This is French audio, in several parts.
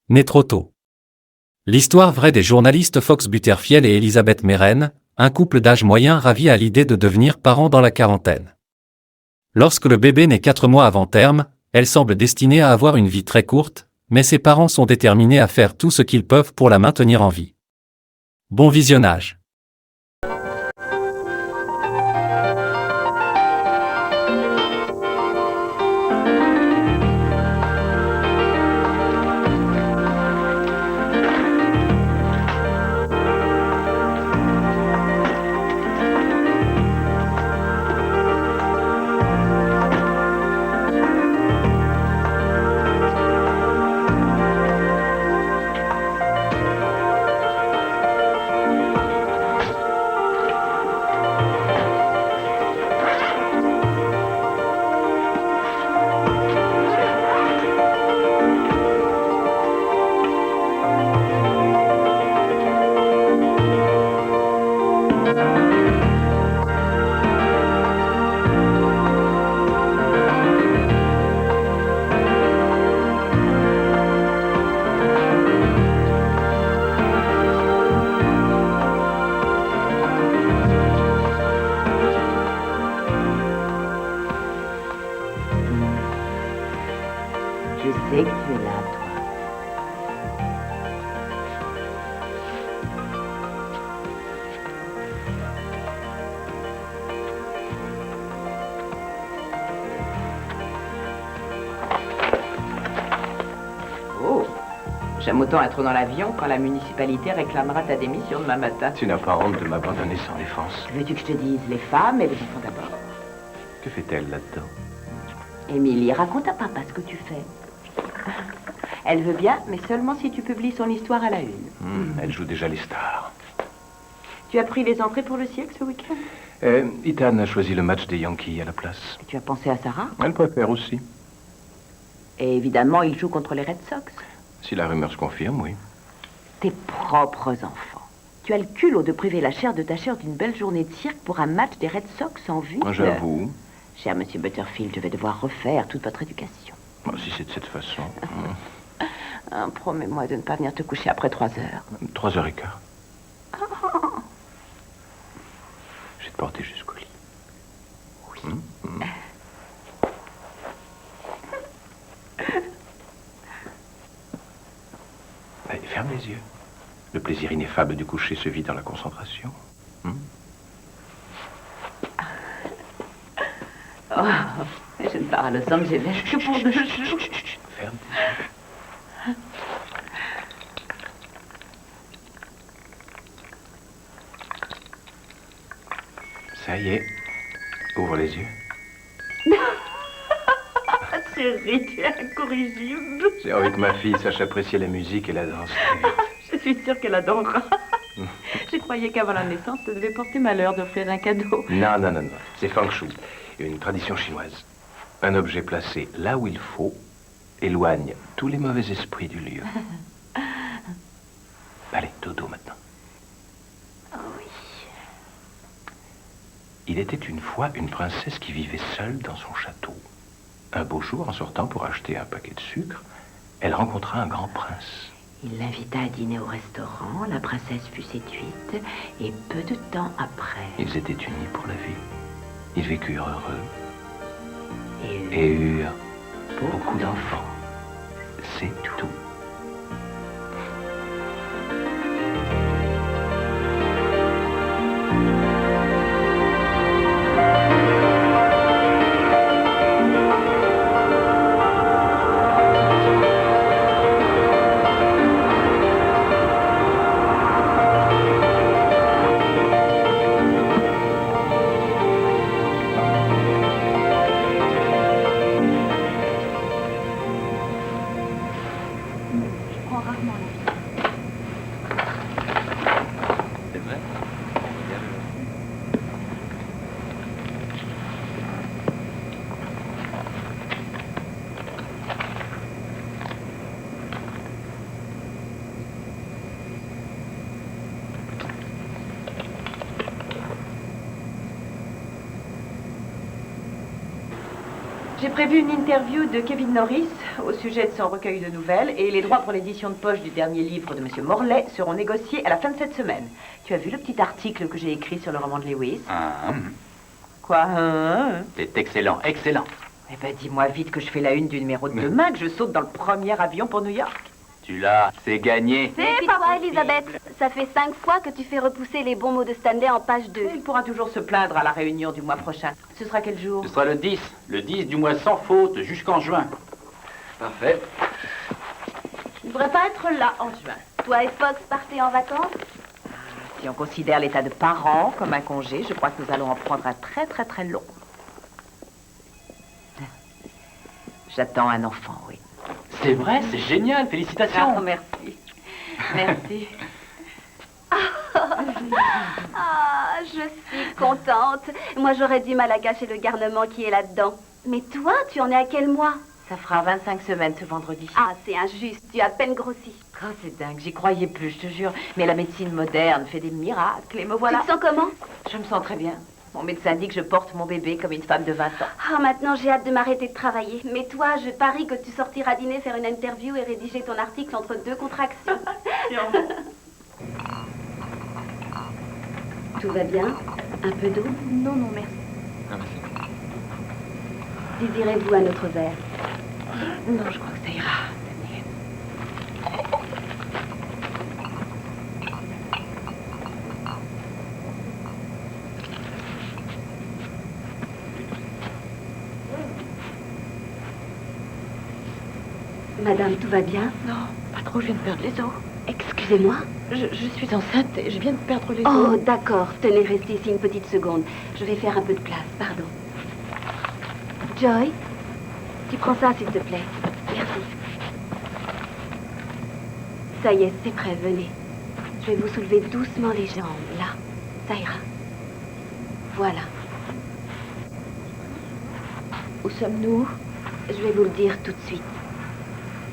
Né trop tôt. L'histoire vraie des journalistes Fox Butterfield et Elisabeth Meren, un couple d'âge moyen ravi à l'idée de devenir parents dans la quarantaine. Lorsque le bébé naît 4 mois avant terme, elle semble destinée à avoir une vie très courte, mais ses parents sont déterminés à faire tout ce qu'ils peuvent pour la maintenir en vie. Bon visionnage. Je sais que tu es là, toi. Oh, j'aime autant être dans l'avion quand la municipalité réclamera ta démission demain matin. Tu n'as pas honte de m'abandonner sans défense. Veux-tu que je te dise les femmes et les enfants d'abord? Que fait-elle là-dedans? Émilie, raconte à papa ce que tu fais. Elle veut bien, mais seulement si tu publies son histoire à la une. Elle joue déjà les stars. Tu as pris les entrées pour le siècle ce week-end? Ethan a choisi le match des Yankees à la place. Tu as pensé à Sarah? Elle préfère aussi. Et évidemment, il joue contre les Red Sox. Si la rumeur se confirme, oui. Tes propres enfants. Tu as le culot de priver la chair de ta chair d'une belle journée de cirque pour un match des Red Sox en vue. J'avoue. Cher monsieur Butterfield, je vais devoir refaire toute votre éducation. Si c'est de cette façon. Promets-moi de ne pas venir te coucher après 3 heures. 3h15. Je vais te porter jusqu'au lit. Oui. Allez, ferme les yeux. Le plaisir ineffable du coucher se vit dans la concentration. Oh, je ne pars à Los Angeles que pour 2 jours. Ferme tes yeux. Ça y est. Ouvre les yeux. Chérie, tu es incorrigible. J'ai envie que ma fille sache apprécier la musique et la danse. Je suis sûre qu'elle adorera. Je croyais qu'avant la naissance, ça devait porter malheur d'offrir un cadeau. Non. C'est Feng Shui, une tradition chinoise. Un objet placé là où il faut éloigne tous les mauvais esprits du lieu. Allez, dodo maintenant. Oh oui. Il était une fois une princesse qui vivait seule dans son château. Un beau jour, en sortant pour acheter un paquet de sucre, elle rencontra un grand prince. Il l'invita à dîner au restaurant, la princesse fut séduite, et peu de temps après... Ils étaient unis pour la vie. Ils vécurent heureux Et et eurent beaucoup d'enfants. C'est tout. je prends rarement la vie. C'est vrai? J'ai prévu une interview de Kevin Norris au sujet de son recueil de nouvelles et les droits pour l'édition de poche du dernier livre de Monsieur Morlaix seront négociés à la fin de cette semaine. Tu as vu le petit article que j'ai écrit sur le roman de Lewis? Quoi? C'est excellent, excellent. Eh ben, dis-moi vite que je fais la une du numéro de demain, que je saute dans le premier avion pour New York. Tu l'as, c'est gagné. Méfie-toi, Elisabeth. Ça fait 5 fois que tu fais repousser les bons mots de Stanley en page 2. Il pourra toujours se plaindre à la réunion du mois prochain. Ce sera quel jour? Ce sera le 10 du mois sans faute jusqu'en juin. Parfait. Il ne devrait pas être là en juin. Toi et Fox partez en vacances? Si on considère l'état de parents comme un congé, je crois que nous allons en prendre un très long. J'attends un enfant, oui. C'est vrai, c'est génial, félicitations. Ah, merci. Merci. Ah, je suis contente. Moi, j'aurais du mal à cacher le garnement qui est là-dedans. Mais toi, tu en es à quel mois? Ça fera 25 semaines ce vendredi. Ah, c'est injuste. Tu as à peine grossi. Oh, c'est dingue, j'y croyais plus, je te jure. Mais la médecine moderne fait des miracles et me voilà. Tu te sens comment? Je me sens très bien. Mon médecin dit que je porte mon bébé comme une femme de 20 ans. Ah, maintenant, j'ai hâte de m'arrêter de travailler. Mais toi, je parie que tu sortiras dîner, faire une interview et rédiger ton article entre 2 contractions. Tout va bien? Un peu d'eau? Non, merci. Désirez-vous un autre verre? Non, je crois que ça ira. Madame, tout va bien? Non, pas trop, je viens de perdre les os. Excusez-moi? Je suis enceinte et je viens de perdre les Oh, os. d'accord. Tenez, restez ici une petite seconde. Je vais faire un peu de place, pardon. Joy, tu prends ça, s'il te plaît. Merci. Ça y est, c'est prêt, venez. Je vais vous soulever doucement les jambes, là. Ça ira. Voilà. Où sommes-nous? Je vais vous le dire tout de suite.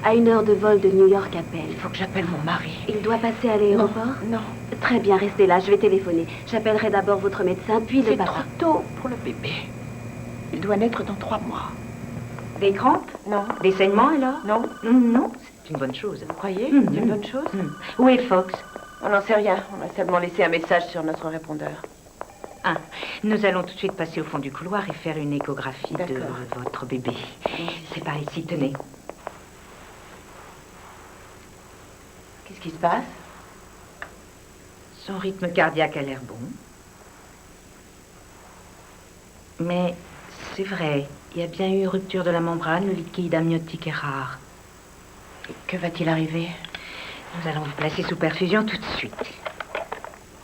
À 1 heure de vol de New York appelle. Il faut que j'appelle mon mari. Il doit passer à l'aéroport? Non, Très bien, restez là, je vais téléphoner. J'appellerai d'abord votre médecin, puis le c'est papa. trop tôt pour le bébé. Il doit naître dans 3 mois. Des crampes? Non, Des saignements alors? non. Non, c'est une bonne chose. Vous croyez? Mhm. C'est une bonne chose? Où est Fox? On n'en sait rien. On a seulement laissé un message sur notre répondeur. Ah, nous allons tout de suite passer au fond du couloir et faire une échographie de D'accord. votre bébé. C'est par ici, tenez. Qu'est-ce qui se passe? Son rythme cardiaque a l'air bon. Mais c'est vrai, il y a bien eu rupture de la membrane, le liquide amniotique est rare. Et que va-t-il arriver? Nous allons vous placer sous perfusion tout de suite.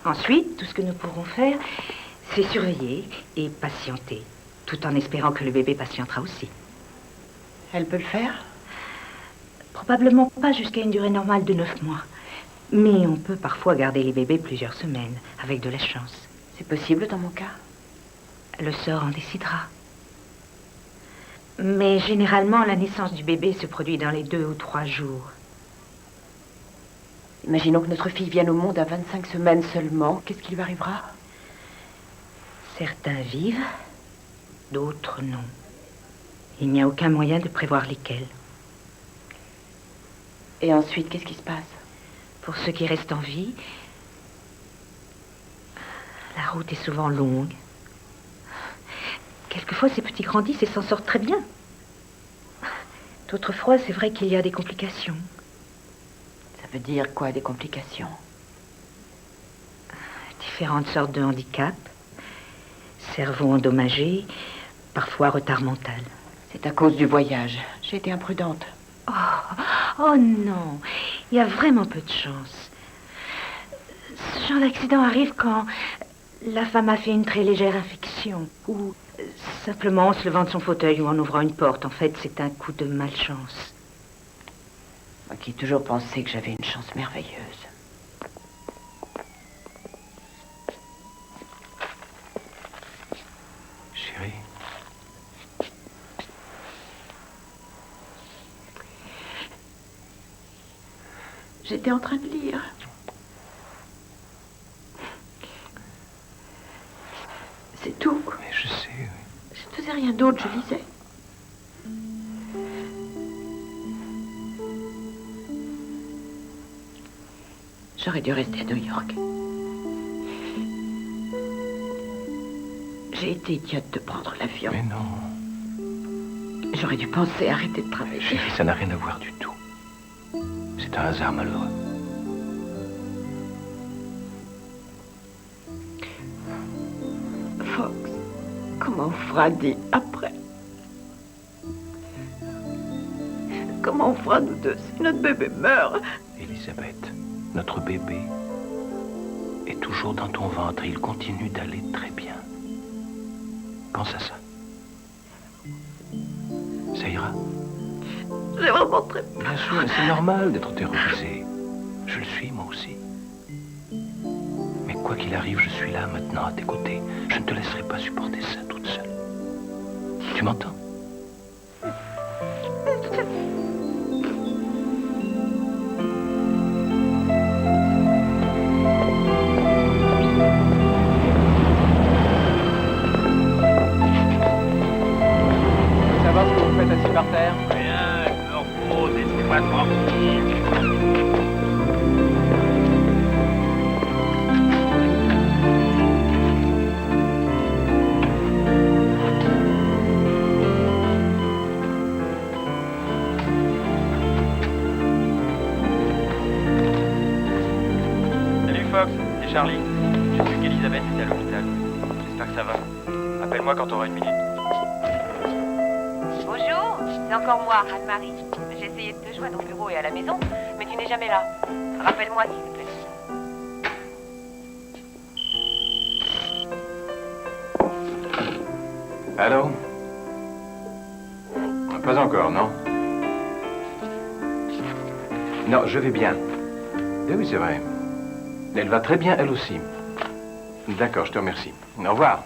Ensuite, tout ce que nous pourrons faire, c'est surveiller et patienter, tout en espérant que le bébé patientera aussi. Elle peut le faire? Probablement pas jusqu'à une durée normale de 9 mois. Mais on peut parfois garder les bébés plusieurs semaines, avec de la chance. C'est possible dans mon cas? Le sort en décidera. Mais généralement, la naissance du bébé se produit dans les 2 ou 3 jours. Imaginons que notre fille vienne au monde à 25 semaines seulement. Qu'est-ce qui lui arrivera? Certains vivent, d'autres non. Il n'y a aucun moyen de prévoir lesquels. Et ensuite, qu'est-ce qui se passe? Pour ceux qui restent en vie, la route est souvent longue. Quelquefois, ces petits grandissent et s'en sortent très bien. D'autres fois, c'est vrai qu'il y a des complications. Ça veut dire quoi, des complications? Différentes sortes de handicaps, cerveau endommagé, parfois retard mental. C'est à cause du voyage. J'ai été imprudente. Oh non, il y a vraiment peu de chance. Ce genre d'accident arrive quand la femme a fait une très légère infection ou simplement en se levant de son fauteuil ou en ouvrant une porte. En fait, c'est un coup de malchance. Moi qui ai toujours pensé que j'avais une chance merveilleuse. Chérie, J'étais en train de lire. C'est tout. mais je sais, oui. Je ne faisais rien d'autre, je lisais. J'aurais dû rester à New York. J'ai été idiote de prendre l'avion. Mais non. J'aurais dû penser à arrêter de travailler. Chérie, ça n'a rien à voir du tout. C'est un hasard malheureux. Fox, comment on fera dit après? Comment on fera nous deux si notre bébé meurt? Elisabeth, notre bébé est toujours dans ton ventre et il continue d'aller très bien. Pense à ça. Ça ira. J'ai vraiment très peur. Bien sûr, c'est normal d'être terrorisé. Je le suis, moi aussi. Mais quoi qu'il arrive, je suis là maintenant à tes côtés. Je ne te laisserai pas supporter ça toute seule. Tu m'entends? Savoir ce que vous faites assis par terre? Rien, je me repose, laissez-moi tranquille. Salut Fox, c'est Charlie. J'ai su qu'Elisabeth était à l'hôpital. J'espère que ça va. Appelle-moi quand t'auras une minute. Bonjour, c'est encore moi, Anne-Marie. J'ai essayé de te joindre au bureau et à la maison, mais tu n'es jamais là. Rappelle-moi, s'il te plaît. Allô? Pas encore, non? Non, je vais bien. Eh oui, c'est vrai. Elle va très bien, elle aussi. D'accord, je te remercie. Au revoir.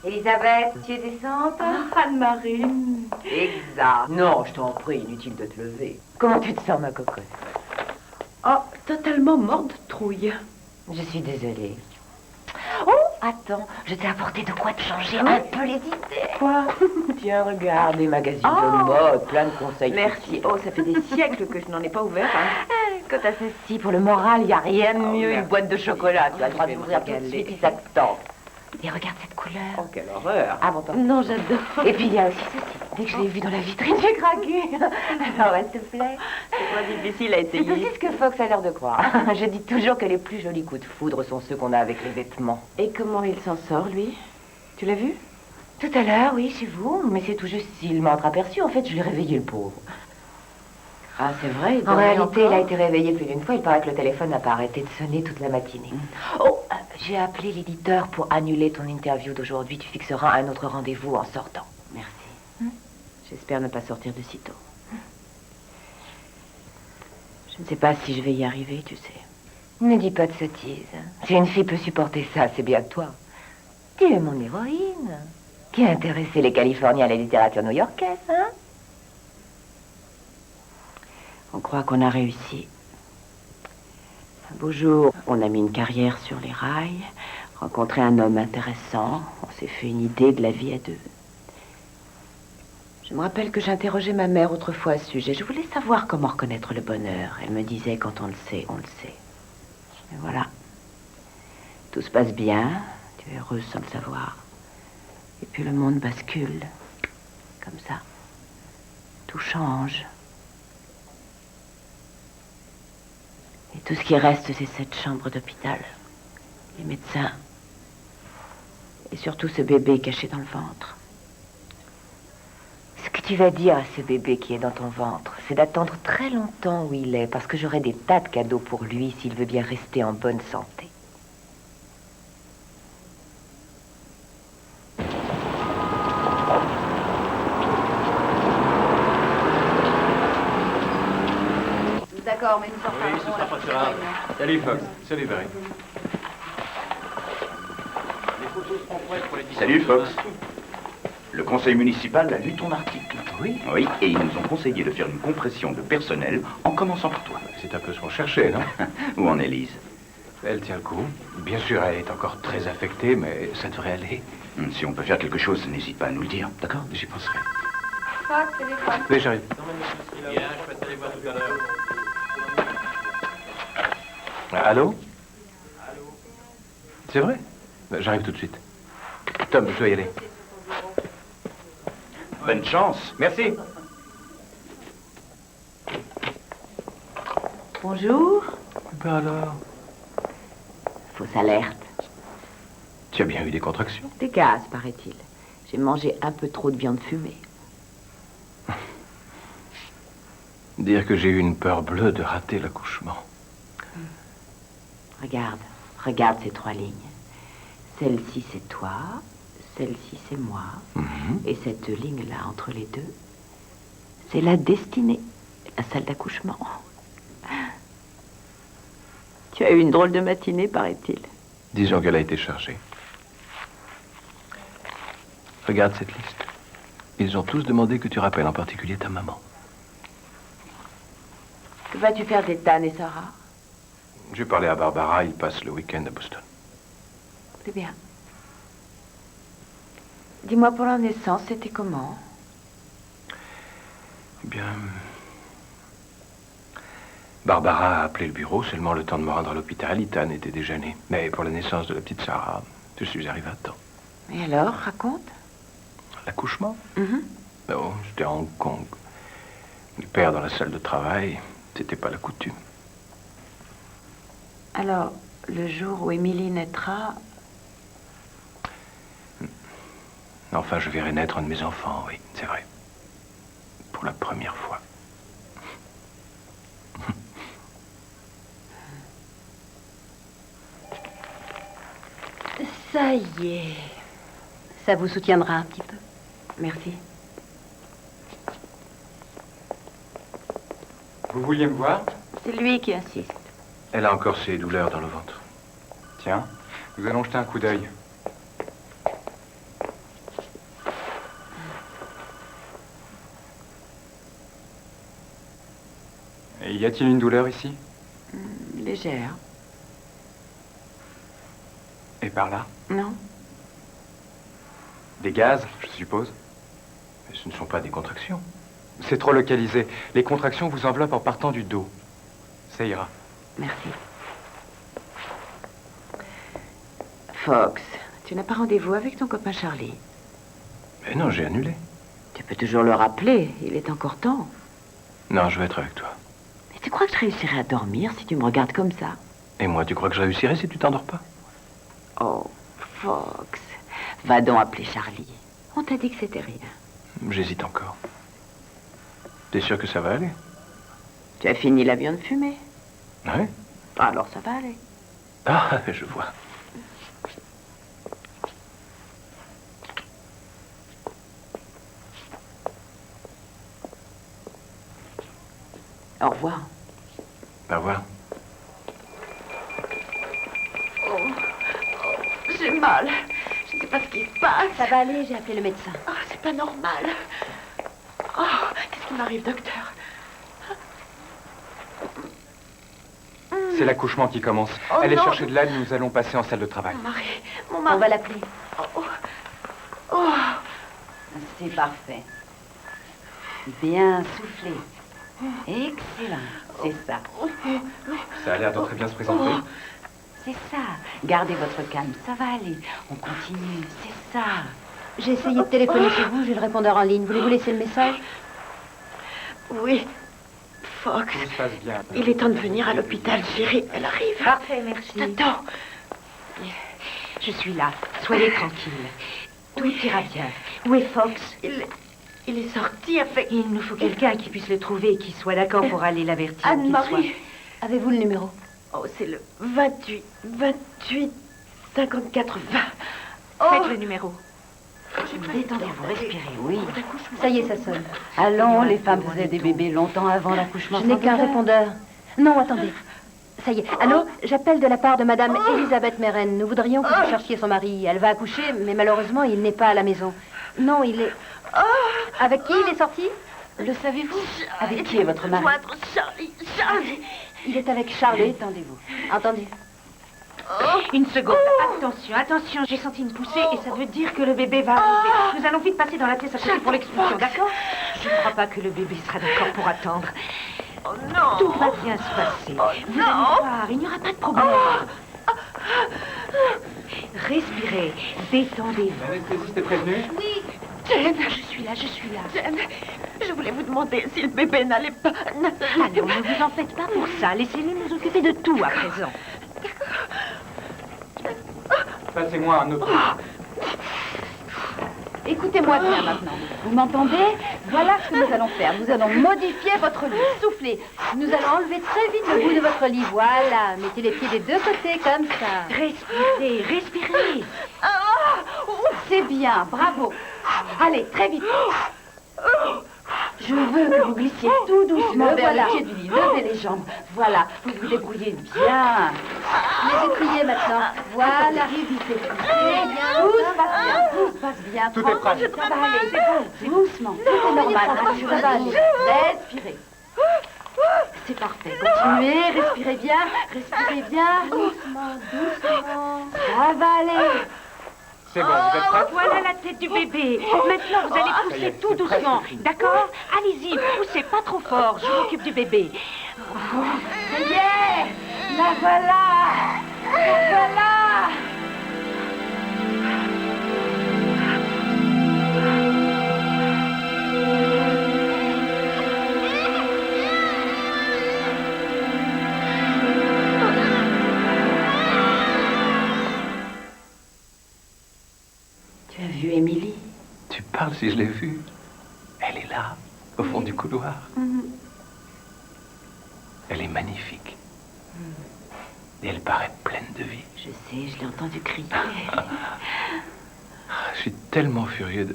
Elisabeth, tu es décente? Anne-Marie. Exact. Non, je t'en prie, inutile de te lever. Comment tu te sens, ma cocotte? Oh, totalement morte de trouille. Je suis désolée. Oh, attends, je t'ai apporté de quoi te changer un peu les idées. Quoi? Tiens, regarde, les magazines de mode, plein de conseils. Merci. Oh, ça fait des siècles que je n'en ai pas ouvert. Hein. Quand t'as ceci pour le moral, il n'y a rien de mieux. merci. Une boîte de chocolat, tu as le droit Je vais d'ouvrir me tout de régaler. suite, ils t'attendent. Et regarde cette couleur. Oh, quelle horreur. Ah bon, pardon. Non, j'adore. Et puis il y a aussi ceci. Dès que je l'ai vu dans la vitrine, j'ai craqué. Alors, elle te plaît? C'est pas difficile à C'est essayer. aussi ce que Fox a l'air de croire. Je dis toujours que les plus jolis coups de foudre sont ceux qu'on a avec les vêtements. Et comment il s'en sort, lui? Tu l'as vu? Tout à l'heure, oui, chez vous. Mais c'est tout juste s'il m'a entreaperçu. En fait, je lui ai réveillé le pauvre. Ah, c'est vrai. En réalité, il a été réveillé plus d'une fois. Il paraît que le téléphone n'a pas arrêté de sonner toute la matinée. Oh, j'ai appelé l'éditeur pour annuler ton interview d'aujourd'hui. Tu fixeras un autre rendez-vous en sortant. Merci. J'espère ne pas sortir de sitôt. Je ne sais pas si je vais y arriver, tu sais. Ne dis pas de sottises. Si une fille peut supporter ça, c'est bien toi. Tu es mon héroïne. Qui a intéressé les Californiens à la littérature new-yorkaise, hein? On croit qu'on a réussi. Un beau jour, on a mis une carrière sur les rails, rencontré un homme intéressant, on s'est fait une idée de la vie à deux. Je me rappelle que j'interrogeais ma mère autrefois à ce sujet. Je voulais savoir comment reconnaître le bonheur. Elle me disait, quand on le sait, on le sait. Et voilà. Tout se passe bien, tu es heureuse sans le savoir. Et puis le monde bascule, comme ça. Tout change. Et tout ce qui reste, c'est cette chambre d'hôpital. Les médecins. Et surtout ce bébé caché dans le ventre. Ce que tu vas dire à ce bébé qui est dans ton ventre, c'est d'attendre très longtemps où il est, parce que j'aurai des tas de cadeaux pour lui s'il veut bien rester en bonne santé. D'accord, mais nous en Oui, ce parlerons sera la pas prochaine grave. réunion. Salut, Fox. Salut, Barry. Salut Fox. Le conseil municipal a lu ton article. Oui. Oui, et ils nous ont conseillé de faire une compression de personnel en commençant par toi. C'est un peu ce qu'on cherchait, non? Où en est Lise? Elle tient le coup. Bien sûr, elle est encore très affectée, mais ça devrait aller. Si on peut faire quelque chose, n'hésite pas à nous le dire, d'accord? J'y penserai. Fox, téléphone. Oui, j'arrive. Bien, je peux aller voir tout à l'heure. Allô? C'est vrai? J'arrive tout de suite. Tom, je dois y aller. Bonne chance. Merci. Bonjour. Ben alors? Fausse alerte. Tu as bien eu des contractions? Des gaz, paraît-il. J'ai mangé un peu trop de viande fumée. Dire que j'ai eu une peur bleue de rater l'accouchement. Regarde ces 3 lignes. Celle-ci, c'est toi. Celle-ci, c'est moi. Et cette ligne-là, entre les deux, c'est la destinée, la salle d'accouchement. Tu as eu une drôle de matinée, paraît-il. Disons qu'elle a été chargée. Regarde cette liste. Ils ont tous demandé que tu rappelles en particulier ta maman. Que vas-tu faire d'Ethan et Sarah? J'ai parlé à Barbara, ils passent le week-end à Boston. C'est bien. Dis-moi, pour leur naissance, c'était comment? Eh bien... Barbara a appelé le bureau, seulement le temps de me rendre à l'hôpital. Ethan était déjà né. Mais pour la naissance de la petite Sarah, je suis arrivé à temps. Et alors, raconte. L'accouchement? Oh, j'étais à Hong Kong. Le père dans la salle de travail, c'était pas la coutume. Alors, le jour où Émilie naîtra... Enfin, je verrai naître un de mes enfants, oui, c'est vrai. Pour la première fois. Ça y est. Ça vous soutiendra un petit peu. Merci. Vous vouliez me voir? C'est lui qui insiste. Elle a encore ses douleurs dans le ventre. Tiens, nous allons jeter un coup d'œil. Et y a-t-il une douleur ici? Légère. Et par là? Non. Des gaz, je suppose? Mais ce ne sont pas des contractions. C'est trop localisé. Les contractions vous enveloppent en partant du dos. Ça ira. Merci. Fox, tu n'as pas rendez-vous avec ton copain Charlie? Mais non, j'ai annulé. Tu peux toujours le rappeler, il est encore temps. Non, je vais être avec toi. Mais tu crois que je réussirai à dormir si tu me regardes comme ça? Et moi, tu crois que je réussirai si tu t'endors pas? Oh, Fox, va donc appeler Charlie. On t'a dit que c'était rien. J'hésite encore. T'es sûr que ça va aller? Tu as fini la viande fumée? Ouais. Alors ça va aller. Ah, je vois. Au revoir. Au revoir. J'ai mal. Je ne sais pas ce qui se passe. Ça va aller, j'ai appelé le médecin. Oh, c'est pas normal. Oh, qu'est-ce qui m'arrive, docteur? C'est l'accouchement qui commence. Oh Allez non. chercher de l'aide, nous allons passer en salle de travail. Mon mari. On va l'appeler. C'est parfait. Bien soufflé. Excellent. C'est ça. Ça a l'air de très bien se présenter. C'est ça. Gardez votre calme. Ça va aller. On continue. C'est ça. J'ai essayé de téléphoner chez vous, j'ai le répondeur en ligne. Voulez-vous laisser le message? Oui. Fox. Tout se passe bien. Il est temps de venir à l'hôpital, chérie. Elle arrive. Parfait, merci. T'attends. Je suis là. Soyez tranquille. Tout ira bien. Où est Fox? Il est sorti avec... Il nous faut quelqu'un qui puisse le trouver et qui soit d'accord pour aller l'avertir. qu'il Anne-Marie. soit. Avez-vous le numéro? Oh, c'est le 28, 54, 20. Faites le numéro. Détendez-vous, respirez, oui. Ça y est, ça sonne. Allons, les femmes faisaient des bébés longtemps avant l'accouchement. Je n'ai qu'un répondeur. Non, attendez. Ça y est. Allô? J'appelle de la part de Madame Elisabeth Meren. Nous voudrions que vous cherchiez son mari. Elle va accoucher, mais malheureusement, il n'est pas à la maison. Non, il est... Avec qui il est sorti? Le savez-vous? Avec qui est votre mari? Charlie. Il est avec Charlie. Détendez-vous. Entendez. Une seconde. Attention, j'ai senti une poussée et ça veut dire que le bébé va arriver. Nous allons vite passer dans la pièce à côté pour l'expulsion, d'accord? Je ne crois pas que le bébé sera d'accord pour attendre. Oh non. Tout va bien se passer. Vous allez voir, il n'y aura pas de problème. Respirez, détendez-vous. L'anesthésiste est prévenu? Oui. Je suis là. Jane, je voulais vous demander si le bébé n'allait pas... Allons, ne vous en faites pas pour ça. Laissez-nous nous occuper de tout à présent. Passez-moi un autre. Écoutez-moi bien maintenant. Vous m'entendez? Voilà ce que nous allons faire. Nous allons modifier votre lit. Soufflez. Nous allons enlever très vite le bout de votre lit. Voilà. Mettez les pieds des deux côtés comme ça. Respirez. C'est bien. Bravo. Allez, très vite. Je veux que vous glissiez tout doucement vers le pied du lit. Levez les jambes. Voilà. Vous vous débrouillez bien. Les étriers maintenant. Voilà. Évitez. Tout se passe bien. Tout est prêt. Ça va aller. C'est bon. Doucement. Tout est normal. Ça va aller. Respirez. C'est parfait. Continuez. Respirez bien. Doucement. Ça va aller. C'est bon, vous êtes prêts? Voilà la tête du bébé. Maintenant, vous allez pousser tout doucement. D'accord? Allez-y, poussez pas trop fort. Je m'occupe du bébé. Ça y est. La voilà. Tu as vu Émilie? Tu parles si je l'ai vue. Elle est là, au fond du couloir. Elle est magnifique. Et elle paraît pleine de vie. Je sais, je l'ai entendu crier. Je suis tellement furieux de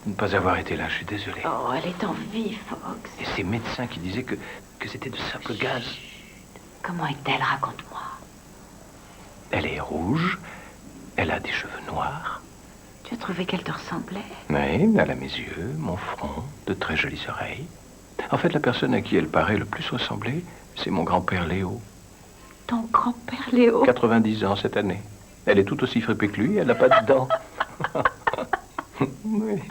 ne pas avoir été là. Je suis désolé. Oh, elle est en vie, Fox. Et ces médecins qui disaient que c'était de simple gaz. Comment est-elle? Raconte-moi. Elle est rouge. Elle a des cheveux noirs. Tu as trouvé qu'elle te ressemblait? Oui, elle a mes yeux, mon front, de très jolies oreilles. En fait, la personne à qui elle paraît le plus ressembler, c'est mon grand-père Léo. Ton grand-père Léo? 90 ans cette année. Elle est tout aussi fripée que lui, elle n'a pas de dents. Oui.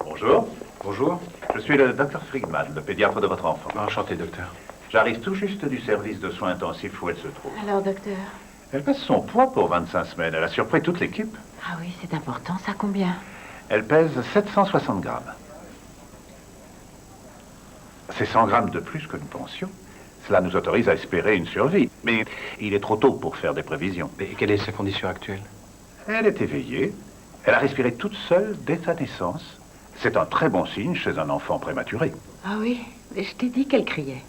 Bonjour, Bonjour. je suis le docteur Friedman, le pédiatre de votre enfant. Enchanté, docteur. J'arrive tout juste du service de soins intensifs où elle se trouve. Alors, docteur? Elle pèse son poids pour 25 semaines. Elle a surpris toute l'équipe. Ah oui, c'est important. Ça combien? Elle pèse 760 grammes. C'est 100 grammes de plus que nous pensions. Cela nous autorise à espérer une survie. Mais il est trop tôt pour faire des prévisions. Et quelle est sa condition actuelle? Elle est éveillée. Elle a respiré toute seule dès sa naissance. C'est un très bon signe chez un enfant prématuré. Ah oui, mais je t'ai dit qu'elle criait.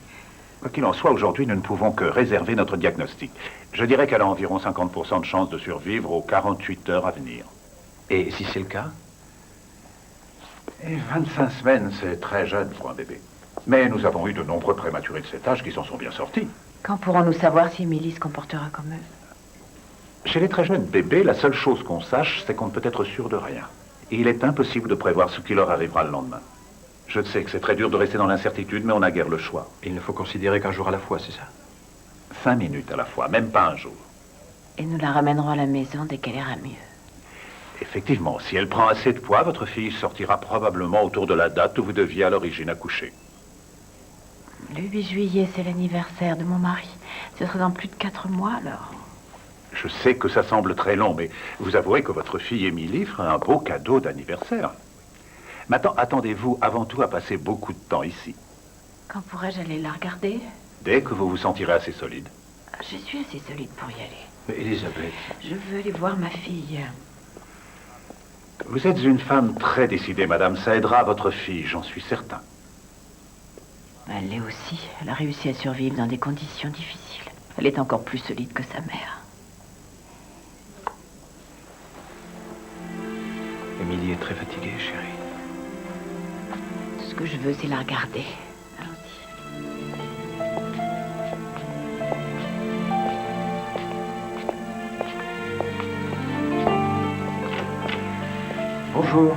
Quoi qu'il en soit, aujourd'hui, nous ne pouvons que réserver notre diagnostic. Je dirais qu'elle a environ 50% de chances de survivre aux 48 heures à venir. Et si c'est le cas? Et 25 semaines, c'est très jeune pour un bébé. Mais nous avons eu de nombreux prématurés de cet âge qui s'en sont bien sortis. Quand pourrons-nous savoir si Émilie se comportera comme eux? Chez les très jeunes bébés, la seule chose qu'on sache, c'est qu'on ne peut être sûr de rien. Et il est impossible de prévoir ce qui leur arrivera le lendemain. Je sais que c'est très dur de rester dans l'incertitude, mais on n'a guère le choix. Il ne faut considérer qu'un jour à la fois, c'est ça? 5 minutes à la fois, même pas un jour. Et nous la ramènerons à la maison dès qu'elle ira mieux. Effectivement, si elle prend assez de poids, votre fille sortira probablement autour de la date où vous deviez à l'origine accoucher. Le 8 juillet, c'est l'anniversaire de mon mari. Ce sera dans plus de 4 mois, alors. Je sais que ça semble très long, mais vous avouerez que votre fille Émilie fera un beau cadeau d'anniversaire. Maintenant, attendez-vous avant tout à passer beaucoup de temps ici. Quand pourrais-je aller la regarder? Dès que vous vous sentirez assez solide. Je suis assez solide pour y aller. Mais Elisabeth... Je veux aller voir ma fille. Vous êtes une femme très décidée, madame. Ça aidera votre fille, j'en suis certain. Elle l'est aussi. Elle a réussi à survivre dans des conditions difficiles. Elle est encore plus solide que sa mère. Émilie est très fatiguée, chérie. Tout ce que je veux, c'est la regarder. Allons-y. Bonjour.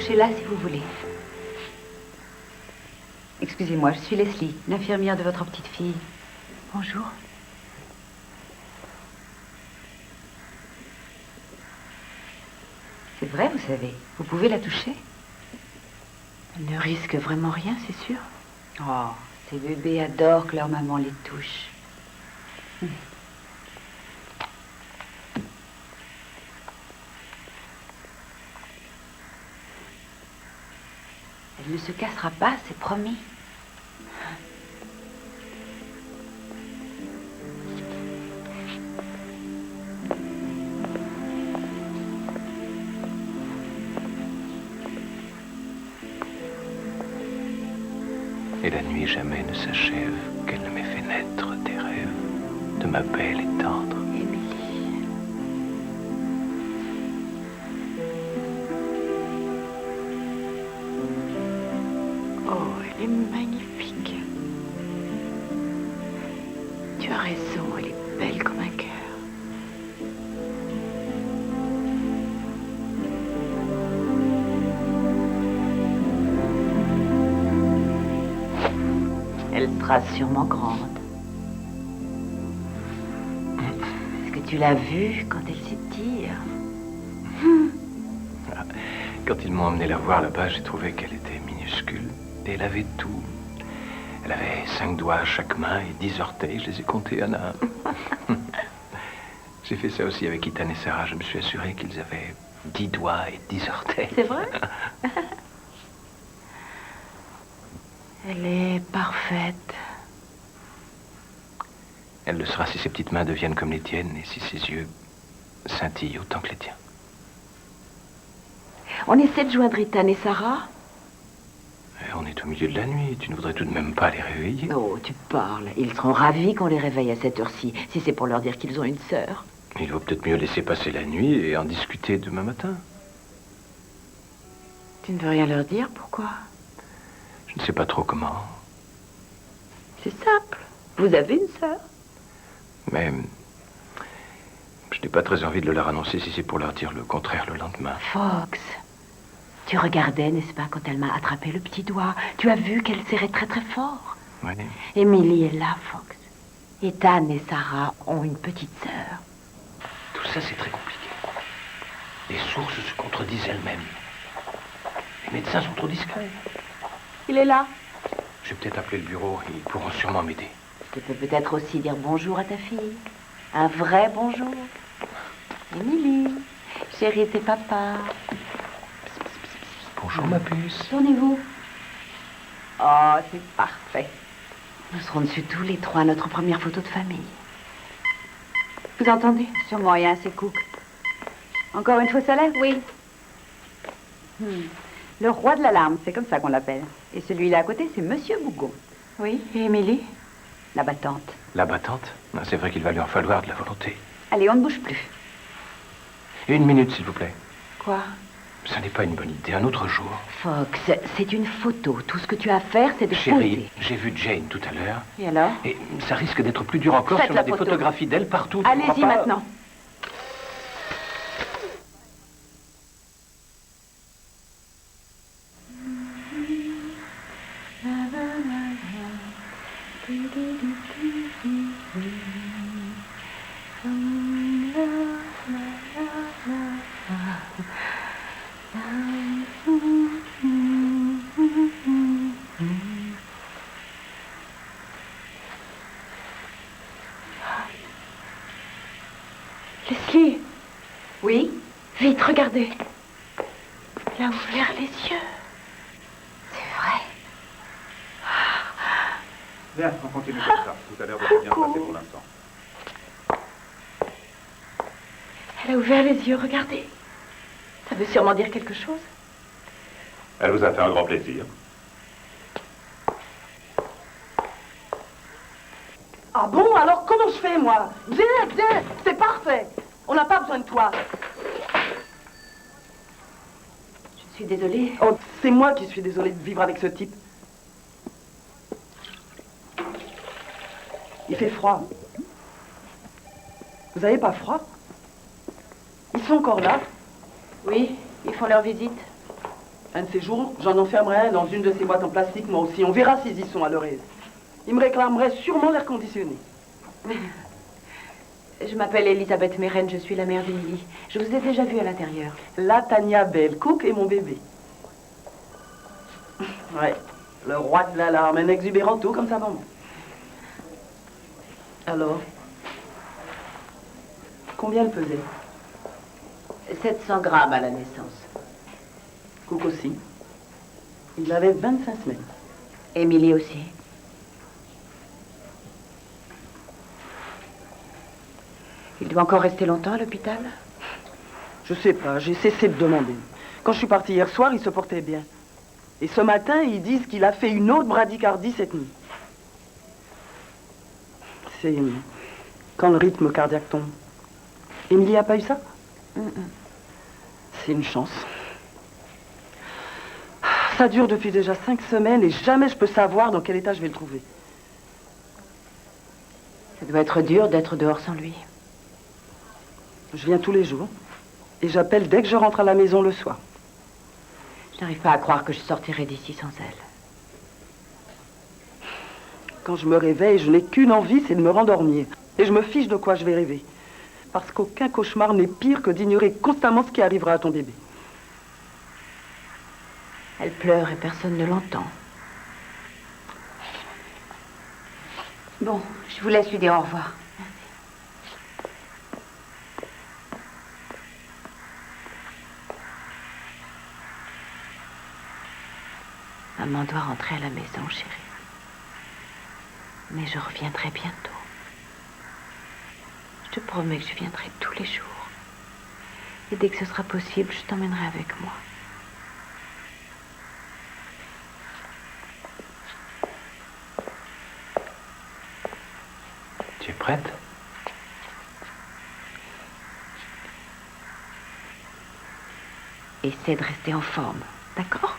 Couchez là si vous voulez. Excusez-moi, je suis Leslie, l'infirmière de votre petite fille. Bonjour. C'est vrai, vous savez. Vous pouvez la toucher. Elle ne risque vraiment rien, c'est sûr. Oh, ces bébés adorent que leur maman les touche. Elle ne se cassera pas, c'est promis. Et la nuit jamais ne s'achève qu'elle ne m'ait fait naître des rêves de ma belle et tendre Émilie. Oh, elle est magnifique. Tu as raison, elle est belle comme un cœur. Elle sera sûrement grande. Est-ce que tu l'as vue quand elle s'étire? Quand ils m'ont emmené la voir là-bas, j'ai trouvé qu'elle était minuscule. Et elle avait tout. Elle avait 5 doigts à chaque main et 10 orteils. Je les ai comptés, Anna. J'ai fait ça aussi avec Ethan et Sarah. Je me suis assuré qu'ils avaient 10 doigts et 10 orteils. C'est vrai? Elle est parfaite. Elle le sera si ses petites mains deviennent comme les tiennes et si ses yeux scintillent autant que les tiens. On essaie de joindre Ethan et Sarah? Et on est au milieu de la nuit. Tu ne voudrais tout de même pas les réveiller? Oh, tu parles. Ils seront ravis qu'on les réveille à cette heure-ci, si c'est pour leur dire qu'ils ont une sœur. Il vaut peut-être mieux laisser passer la nuit et en discuter demain matin. Tu ne veux rien leur dire? Pourquoi? Je ne sais pas trop comment. C'est simple. Vous avez une sœur? Mais je n'ai pas très envie de le leur annoncer si c'est pour leur dire le contraire le lendemain. Fox, tu regardais, n'est-ce pas, quand elle m'a attrapé le petit doigt. Tu as vu qu'elle serrait très très fort. Oui. Émilie est là, Fox. Ethan et Sarah ont une petite sœur. Tout ça, c'est très compliqué. Les sources se contredisent elles-mêmes. Les médecins sont trop discrets. Il est là. Je vais peut-être appeler le bureau. Ils pourront sûrement m'aider. Tu peux peut-être aussi dire bonjour à ta fille. Un vrai bonjour. Émilie, chérie, c'est papa. Bonjour, ma puce. Tournez-vous. Oh, c'est parfait. Nous serons dessus tous les trois, notre première photo de famille. Vous entendez? Sur moyen, c'est Cook. Encore une fausse alerte? Oui. Le roi de l'alarme, c'est comme ça qu'on l'appelle. Et celui-là à côté, c'est Monsieur Bougon. Oui, et Émilie? La battante. La battante? C'est vrai qu'il va lui en falloir de la volonté. Allez, on ne bouge plus. 1 minute, s'il vous plaît. Quoi? Ça n'est pas une bonne idée. Un autre jour. Fox, c'est une photo. Tout ce que tu as à faire, c'est de Chérie, poser. j'ai vu Jane tout à l'heure. Et alors? Et ça risque d'être plus dur encore Faites si on la a des photo. photographies d'elle partout. tu crois Allez-y pas? maintenant. Leslie. Oui? Vite, regardez. Elle a ouvert les yeux. C'est vrai. Bien, on continue comme ça. Tout à l'heure, va bien se passer pour l'instant. Elle a ouvert les yeux, regardez. Ça veut sûrement dire quelque chose. Elle vous a fait un grand plaisir. Ah bon, alors comment je fais, moi? Viens, c'est parfait. On n'a pas besoin de toi. Je suis désolée. Oh, c'est moi qui suis désolée de vivre avec ce type. Il fait froid. Vous avez pas froid? Ils sont encore là? Oui, ils font leur visite. Un de ces jours, j'en enfermerai un dans une de ces boîtes en plastique, moi aussi. On verra s'ils y sont à leur aise. Ils me réclameraient sûrement l'air conditionné. Je m'appelle Elisabeth Meren, je suis la mère d'Émilie. Je vous ai déjà vue à l'intérieur. Là, Tania Bell, Cook et mon bébé. Ouais, le roi de l'alarme, un exubérant tout comme sa maman. Alors, combien elle pesait? 700 grammes à la naissance. Cook aussi. Il avait 25 semaines. Émilie aussi. Il doit encore rester longtemps à l'hôpital? Je sais pas, j'ai cessé de demander. Quand je suis partie hier soir, il se portait bien. Et ce matin, ils disent qu'il a fait une autre bradycardie cette nuit. C'est quand le rythme cardiaque tombe. Émilie a pas eu ça? C'est une chance. Ça dure depuis déjà 5 semaines et jamais je peux savoir dans quel état je vais le trouver. Ça doit être dur d'être dehors sans lui. Je viens tous les jours et j'appelle dès que je rentre à la maison le soir. Je n'arrive pas à croire que je sortirai d'ici sans elle. Quand je me réveille, je n'ai qu'une envie, c'est de me rendormir. Et je me fiche de quoi je vais rêver. Parce qu'aucun cauchemar n'est pire que d'ignorer constamment ce qui arrivera à ton bébé. Elle pleure et personne ne l'entend. Bon, je vous laisse lui dire au revoir. Maman doit rentrer à la maison, chérie. Mais je reviendrai bientôt. Je te promets que je viendrai tous les jours. Et dès que ce sera possible, je t'emmènerai avec moi. Tu es prête? Essaie de rester en forme, d'accord?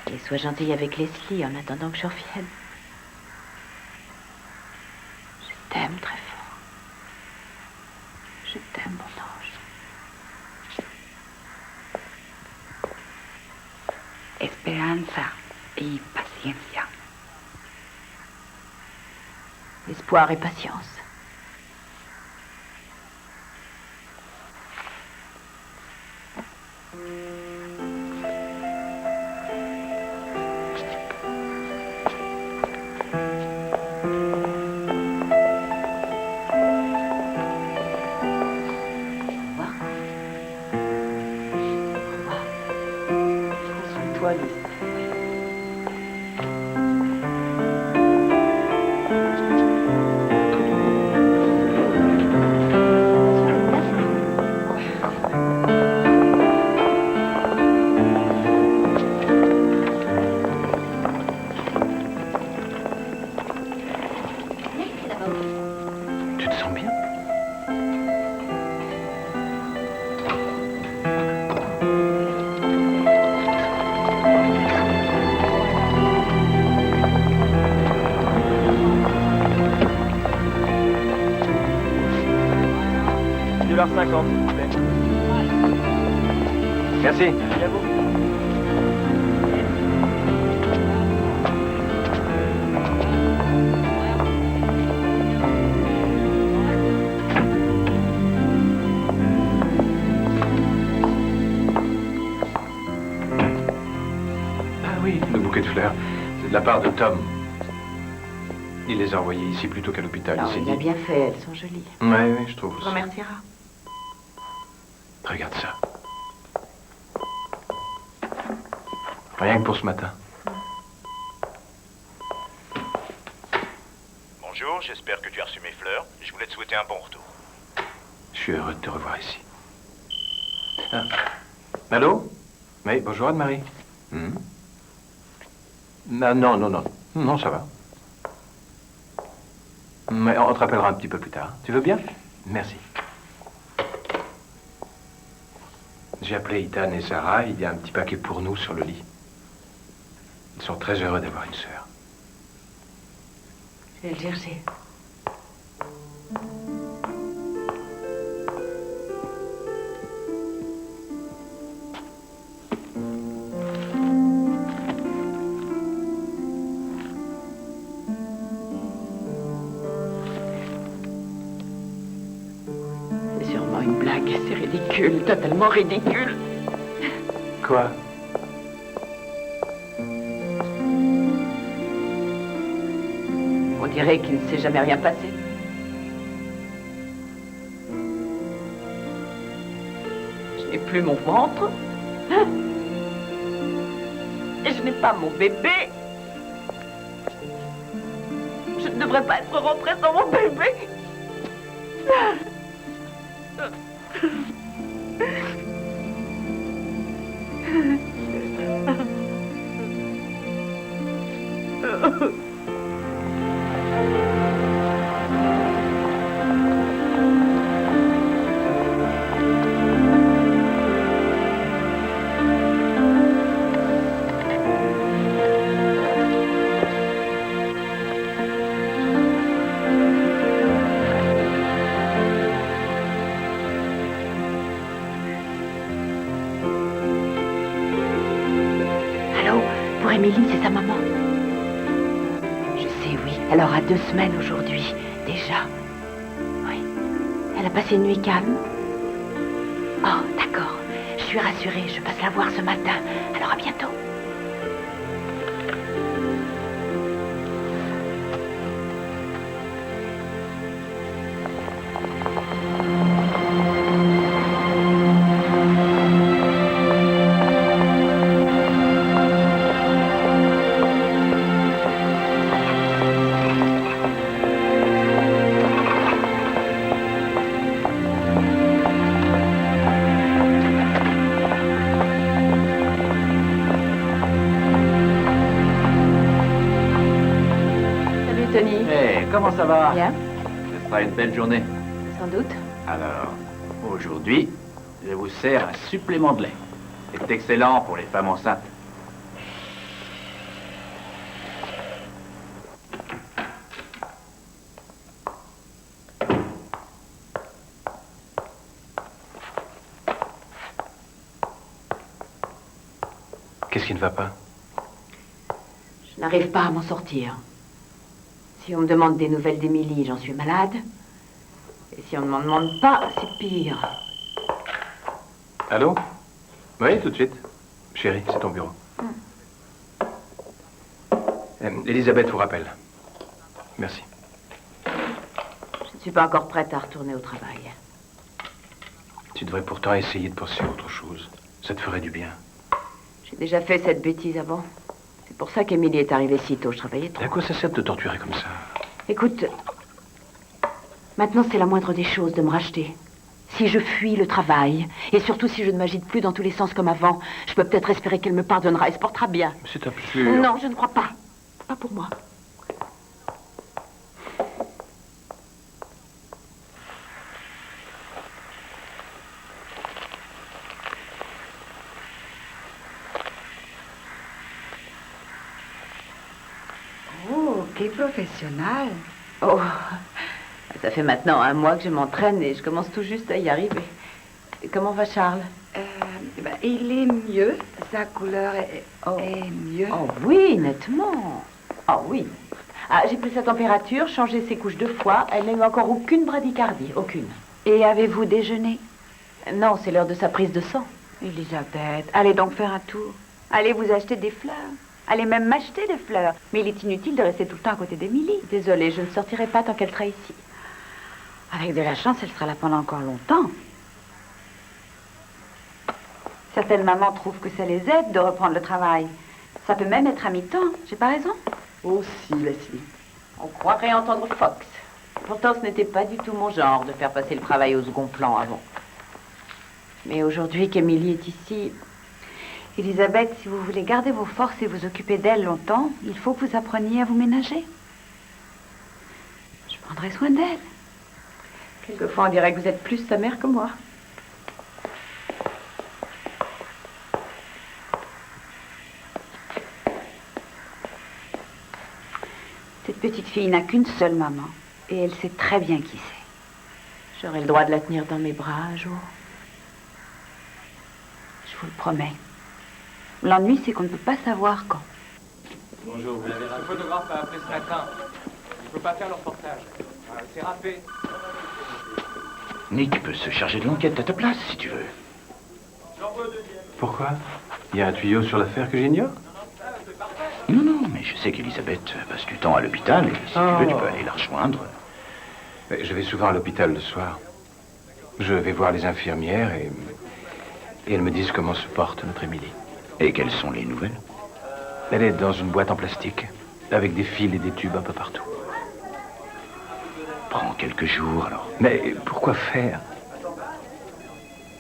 Et sois gentille avec Leslie en attendant que je revienne. Je t'aime très fort. Je t'aime, mon ange. Esperanza y paciencia. Espoir et patience. Toi, Lise. Tu te sens bien? $1,50, s'il vous plaît. Merci. Merci à vous. Ah oui, le bouquet de fleurs. C'est de la part de Tom. Il les a envoyées ici plutôt qu'à l'hôpital. Non, Il s'est il a dit... bien fait, elles sont jolies. Oui, oui, je trouve Tu aussi. remercieras. Regarde ça. Rien que pour ce matin. Bonjour, j'espère que tu as reçu mes fleurs. Je voulais te souhaiter un bon retour. Je suis heureux de te revoir ici. Ah. Allô? Oui, bonjour Anne-Marie. Non, non, non, non. Non, ça va. Mais on te rappellera un petit peu plus tard. Tu veux bien? Merci. J'ai appelé Ethan et Sarah. Il y a un petit paquet pour nous sur le lit. Ils sont très heureux d'avoir une sœur. Je vais le chercher. ridicule, totalement ridicule. Quoi? On dirait qu'il ne s'est jamais rien passé. Je n'ai plus mon ventre. Et je n'ai pas mon bébé. Je ne devrais pas être rentrée sans mon bébé. Pour Émilie, c'est sa maman. Je sais, oui. Elle aura 2 semaines aujourd'hui, déjà. Oui. Elle a passé une nuit calme. Oh, d'accord. Je suis rassurée. Je passe la voir ce matin. Alors à bientôt. Comment ça va? Bien. Ce sera une belle journée. Sans doute. Alors, aujourd'hui, je vous sers un supplément de lait. C'est excellent pour les femmes enceintes. Qu'est-ce qui ne va pas? Je n'arrive pas à m'en sortir. Si on me demande des nouvelles d'Émilie, j'en suis malade. Et si on ne m'en demande pas, c'est pire. Allô? Oui, tout de suite. Chérie, c'est ton bureau. Elisabeth vous rappelle. Merci. Je ne suis pas encore prête à retourner au travail. Tu devrais pourtant essayer de penser à autre chose. Ça te ferait du bien. J'ai déjà fait cette bêtise avant. C'est pour ça qu'Émilie est arrivée si tôt. Je travaillais trop. Et à quoi ça sert de te torturer comme ça? Écoute, maintenant c'est la moindre des choses de me racheter. Si je fuis le travail, et surtout si je ne m'agite plus dans tous les sens comme avant, je peux peut-être espérer qu'elle me pardonnera et se portera bien. C'est absurde. Non, je ne crois pas. Pas pour moi. Oh, quel professionnel. Oh, ça fait maintenant 1 mois que je m'entraîne et je commence tout juste à y arriver. Et comment va Charles? Il est mieux. Sa couleur est mieux. Oh oui, nettement. Oh oui. Ah, j'ai pris sa température, changé ses couches 2 fois. Elle n'a eu encore aucune bradycardie, aucune. Et avez-vous déjeuné? Non, c'est l'heure de sa prise de sang. Elisabeth, allez donc faire un tour. Allez vous acheter des fleurs. Allez même m'acheter des fleurs. Mais il est inutile de rester tout le temps à côté d'Émilie. Désolée, je ne sortirai pas tant qu'elle sera ici. Avec de la chance, elle sera là pendant encore longtemps. Certaines mamans trouvent que ça les aide de reprendre le travail. Ça peut même être à mi-temps. J'ai pas raison? Aussi, Leslie. On croirait entendre Fox. Pourtant, ce n'était pas du tout mon genre de faire passer le travail au second plan avant. Mais aujourd'hui qu'Émilie est ici... Elisabeth, si vous voulez garder vos forces et vous occuper d'elle longtemps, il faut que vous appreniez à vous ménager. Je prendrai soin d'elle. Quelquefois, on dirait que vous êtes plus sa mère que moi. Cette petite fille n'a qu'une seule maman. Et elle sait très bien qui c'est. J'aurai le droit de la tenir dans mes bras un jour. Je vous le promets. L'ennui, c'est qu'on ne peut pas savoir quand. Bonjour, vous l'avez raté. Ce photographe a appelé ce matin. Il ne peut pas faire le reportage. C'est râpé. Nick peut se charger de l'enquête à ta place, si tu veux. Pourquoi? Il y a un tuyau sur l'affaire que j'ignore? Non, non, mais je sais qu'Elisabeth passe du temps à l'hôpital, et si tu veux, tu peux aller la rejoindre. Je vais souvent à l'hôpital le soir. Je vais voir les infirmières et elles me disent comment se porte notre Émilie. Et quelles sont les nouvelles? Elle est dans une boîte en plastique, avec des fils et des tubes un peu partout. Prends quelques jours, alors. Mais pourquoi faire?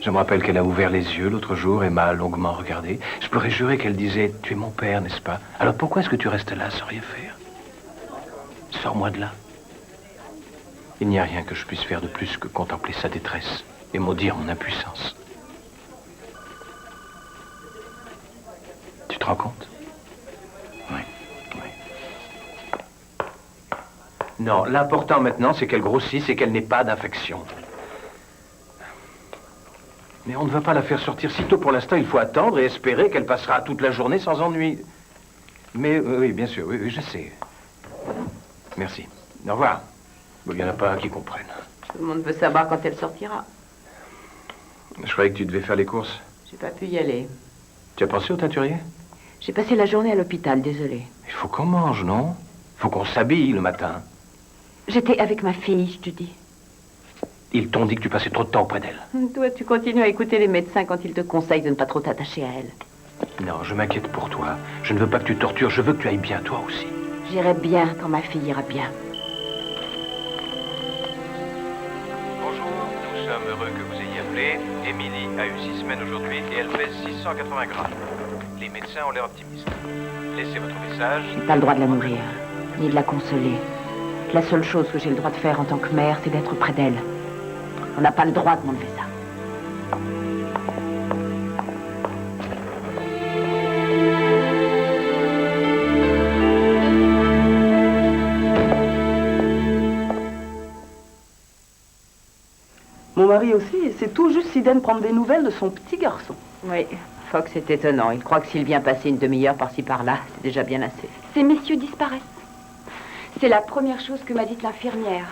Je me rappelle qu'elle a ouvert les yeux l'autre jour et m'a longuement regardé. Je pourrais jurer qu'elle disait « Tu es mon père, n'est-ce pas? Alors pourquoi est-ce que tu restes là sans rien faire? Sors-moi de là. » Il n'y a rien que je puisse faire de plus que contempler sa détresse et maudire mon impuissance. Tu te rends compte? Oui. Non, l'important maintenant, c'est qu'elle grossisse et qu'elle n'ait pas d'infection. Mais on ne va pas la faire sortir si tôt. Pour l'instant, il faut attendre et espérer qu'elle passera toute la journée sans ennui. Mais oui, bien sûr, oui, je sais. Merci. Au revoir. Il n'y en a pas un qui comprenne. Tout le monde veut savoir quand elle sortira. Je croyais que tu devais faire les courses. J'ai pas pu y aller. Tu as pensé au teinturier? J'ai passé la journée à l'hôpital, désolée. Il faut qu'on mange, non? Il faut qu'on s'habille le matin. J'étais avec ma fille, je te dis. Ils t'ont dit que tu passais trop de temps auprès d'elle. Toi, tu continues à écouter les médecins quand ils te conseillent de ne pas trop t'attacher à elle. Non, je m'inquiète pour toi. Je ne veux pas que tu tortures, je veux que tu ailles bien, toi aussi. J'irai bien quand ma fille ira bien. Bonjour, nous sommes heureux que vous ayez appelé. Émilie a eu 6 semaines aujourd'hui et elle pèse 680 grammes. Les médecins ont l'air optimistes. Laissez votre message. Je n'ai pas le droit de la nourrir, ni de la consoler. La seule chose que j'ai le droit de faire en tant que mère, c'est d'être près d'elle. On n'a pas le droit de m'enlever ça. Mon mari aussi, et c'est tout juste s'il vienne prendre des nouvelles de son petit garçon. Oui, Fox est étonnant. Il croit que s'il vient passer une demi-heure par-ci par-là, c'est déjà bien assez. Ces messieurs disparaissent. C'est la première chose que m'a dite l'infirmière.